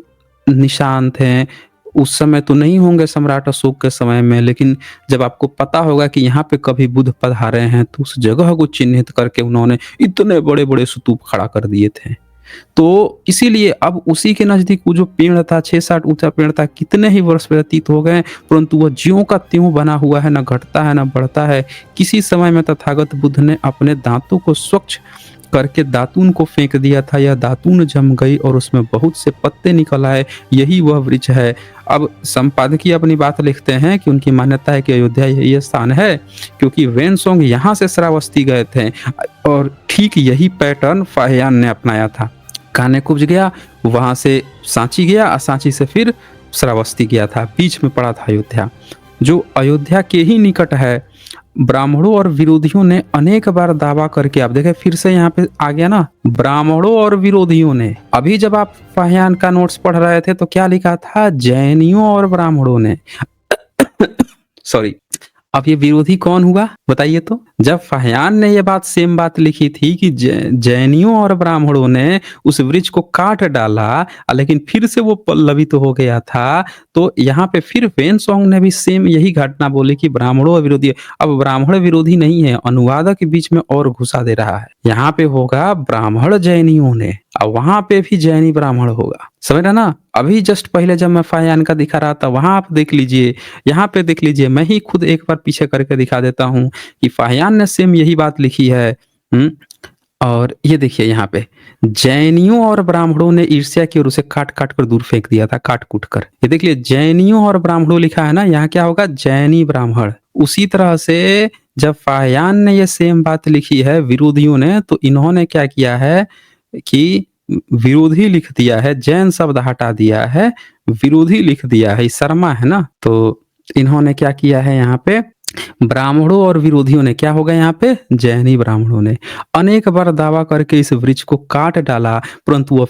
[SPEAKER 1] निशान थे, उस समय तो नहीं होंगे सम्राट अशोक के समय में, लेकिन जब आपको पता होगा कि यहाँ पे कभी बुद्ध पधारे हैं तो उस जगह को चिन्हित करके उन्होंने इतने बड़े बड़े स्तूप खड़ा कर दिए थे। तो इसीलिए अब उसी के नजदीक वो जो पेड़ था, 6-7 ऊंचा पेड़ था, कितने ही वर्ष व्यतीत हो गए, परंतु वह ज्यों का त्यों बना हुआ है, न घटता है न बढ़ता है। किसी समय में तथागत बुद्ध ने अपने दांतों को स्वच्छ करके दातून को फेंक दिया था, यह दातून जम गई और उसमें बहुत से पत्ते निकल आए, यही वह वृक्ष है। अब संपादकीय अपनी बात लिखते हैं कि उनकी मान्यता है कि अयोध्या यही स्थान है, क्योंकि वैनसोंग यहाँ से श्रावस्ती गए थे और ठीक यही पैटर्न फाहियान ने अपनाया था। कानेकुब्ज गया, वहां से सांची गया, सांची से फिर श्रावस्ती गया था, बीच में पड़ा था अयोध्या, जो अयोध्या के ही निकट है। ब्राह्मणों और विरोधियों ने अनेक बार दावा करके, आप देखें फिर से यहाँ पे आ गया ना, ब्राह्मणों और विरोधियों ने। अभी जब आप फाहियान का नोट्स पढ़ रहे थे तो क्या लिखा था, जैनियों और ब्राह्मणों ने सॉरी, अब ये विरोधी कौन हुआ बताइए तो। जब फाहियान ने ये बात सेम बात लिखी थी कि जैनियों और ब्राह्मणों ने उस वृक्ष को काट डाला, लेकिन फिर से वो पल्लवित तो हो गया था, तो यहाँ पे फिर वैनसोंग ने भी सेम यही घटना बोली कि ब्राह्मणों और विरोधी। अब ब्राह्मण विरोधी नहीं है, अनुवादक के बीच में और घुसा दे रहा है। यहाँ पे होगा ब्राह्मण जैनियों ने, और वहां पे भी जैनी ब्राह्मण होगा, समझ रहे ना। अभी जस्ट पहले जब मैं फाहियान का दिखा रहा था, वहां आप देख लीजिए, यहाँ पे देख लीजिए, मैं ही खुद एक बार पीछे करके दिखा देता हूँ कि फाहियान ने सेम यही बात लिखी है। और ये देखिए यहाँ पे, जैनियों और ब्राह्मणों ने ईर्ष्या की और उसे काट काट कर दूर फेंक दिया था, काट कूट कर। ये देखिए जैनियों और ब्राह्मणों लिखा है ना, यहाँ क्या होगा, जैनी ब्राह्मण। उसी तरह से जब फाहियान ने ये सेम बात लिखी है विरोधियों ने, तो इन्होंने क्या किया है कि विरोधी लिख दिया है, जैन शब्द हटा दिया है, विरोधी लिख दिया है, शर्मा है ना। तो इन्होंने क्या किया है यहाँ पे, ब्राह्मणों और विरोधियों ने, क्या होगा यहाँ पे, जैनी ब्राह्मणों ने अनेक बार दावा करके इस वृक्ष को काट डाला, परंतु वह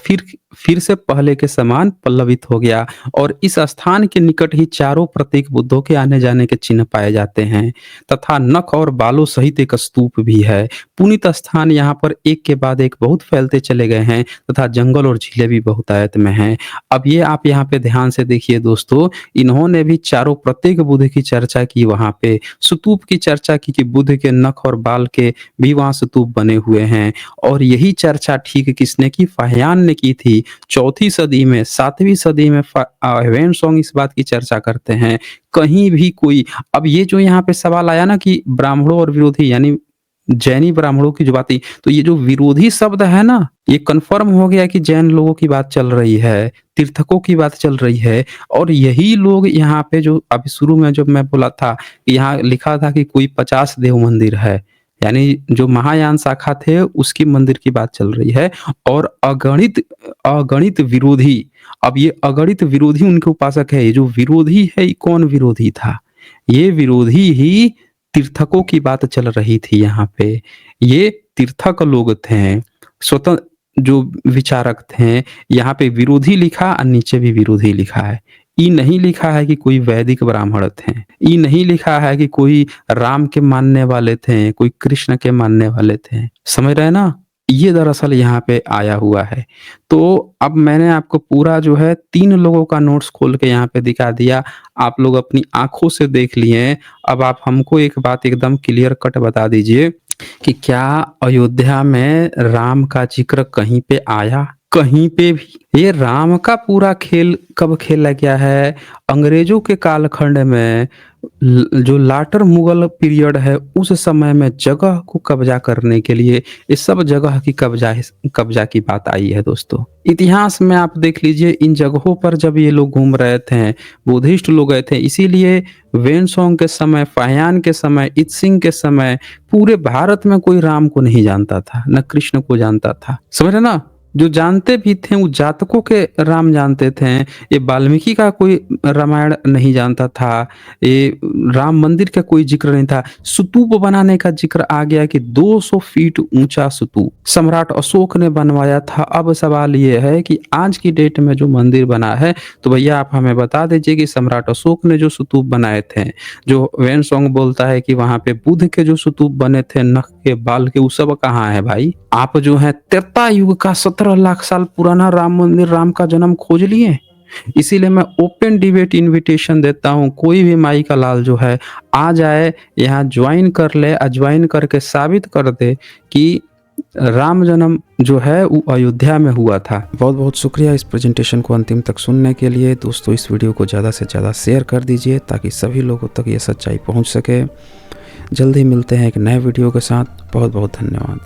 [SPEAKER 1] फिर से पहले के समान पल्लवित हो गया। और इस स्थान के निकट ही चारों प्रतीक बुद्धों के आने जाने के चिन्ह पाए जाते हैं, तथा नख और बालों सहित एक स्तूप भी है। पुनित स्थान यहाँ पर एक के बाद एक बहुत फैलते चले गए हैं, तथा जंगल और झीलें भी बहुतायत में हैं। अब ये आप यहाँ पे ध्यान से देखिए दोस्तों, इन्होंने भी चारों प्रत्येक बुद्ध की चर्चा की, वहां पे स्तूप की चर्चा की कि बुद्ध के नख और बाल के भी वहां स्तूप बने हुए हैं। और यही चर्चा ठीक किसने की, फाहियान ने की थी। 4वीं सदी में, 7वीं सदी में वैनसोंग इस बात की चर्चा करते हैं। कहीं भी कोई, अब ये जो यहाँ पे सवाल आया ना कि ब्राह्मणों और विरोधी, यानी जैनी ब्राह्मणों की जो बात थी, तो ये जो विरोधी शब्द है ना, ये कन्फर्म हो गया कि जैन लोगों की बात चल रही है, तीर्थकों की बात चल रही है और यही लोग यहाँ पे जो अभी शुरू में जब मैं बोला था, कि यहाँ लिखा था कि कोई 50 देव मंदिर है, यानी जो महायान शाखा थे उसकी मंदिर की बात चल रही है और अगणित अगणित विरोधी, अब ये अगणित विरोधी उनके उपासक है, ये जो विरोधी है ये कौन विरोधी था? ये विरोधी ही तीर्थकों की बात चल रही थी यहाँ पे। ये तीर्थक लोग थे, स्वतः जो विचारक थे, यहाँ पे विरोधी लिखा और नीचे भी विरोधी लिखा है। ये नहीं लिखा है कि कोई वैदिक ब्राह्मण थे, ये नहीं लिखा है कि कोई राम के मानने वाले थे, कोई कृष्ण के मानने वाले थे। समझ रहे हैं ना? ये दरअसल यहाँ पे आया हुआ है। तो अब मैंने आपको पूरा जो है 3 लोगों का नोट्स खोल के यहाँ पे दिखा दिया। आप लोग अपनी आँखों से देख लिए। अब आप हमको एक बात एकदम क्लियर कट बता दीजिए कि क्या अयोध्या में राम का ज़िक्र कहीं पे आया? कहीं पे भी? ये राम का पूरा खेल कब खेला गया है? अंग्रेजों के कालखंड में जो लाटर मुगल पीरियड है उस समय में जगह को कब्जा करने के लिए ये सब जगह की कब्जा की बात आई है दोस्तों। इतिहास में आप देख लीजिए इन जगहों पर जब ये लोग घूम रहे थे, बुद्धिस्ट लोग गए थे, इसीलिए वेनसोंग के समय, फाहियान के समय, इत्सिंग के समय पूरे भारत में कोई राम को नहीं जानता था, न कृष्ण को जानता था। समझ रहे ना? जो जानते भी थे वो जातकों के राम जानते थे। ये वाल्मीकि का कोई रामायण नहीं जानता था, ये राम मंदिर का कोई जिक्र नहीं था। स्तूप बनाने का जिक्र आ गया कि 200 फीट ऊंचा स्तूप सम्राट अशोक ने बनवाया था। अब सवाल ये है कि आज की डेट में जो मंदिर बना है, तो भैया आप हमें बता दीजिए कि सम्राट अशोक ने जो स्तूप बनाए थे, जो वेनसोंग बोलता है कि वहां पे बुद्ध के जो स्तूप बने थे नख के बाल के, वो सब कहाँ है भाई? आप जो है त्रेता युग का 17 लाख साल पुराना राम मंदिर, राम का जन्म खोज लिए। इसीलिए मैं ओपन डिबेट इनविटेशन देता हूँ, कोई भी माई का लाल जो है आ जाए यहाँ ज्वाइन कर ले, ज्वाइन करके साबित कर दे कि राम जन्म जो है वो अयोध्या में हुआ था। बहुत बहुत शुक्रिया इस प्रेजेंटेशन को अंतिम तक सुनने के लिए। दोस्तों इस वीडियो को ज़्यादा से ज़्यादा शेयर कर दीजिए ताकि सभी लोगों तक ये सच्चाई पहुँच सके। जल्दी मिलते हैं एक नए वीडियो के साथ। बहुत बहुत धन्यवाद।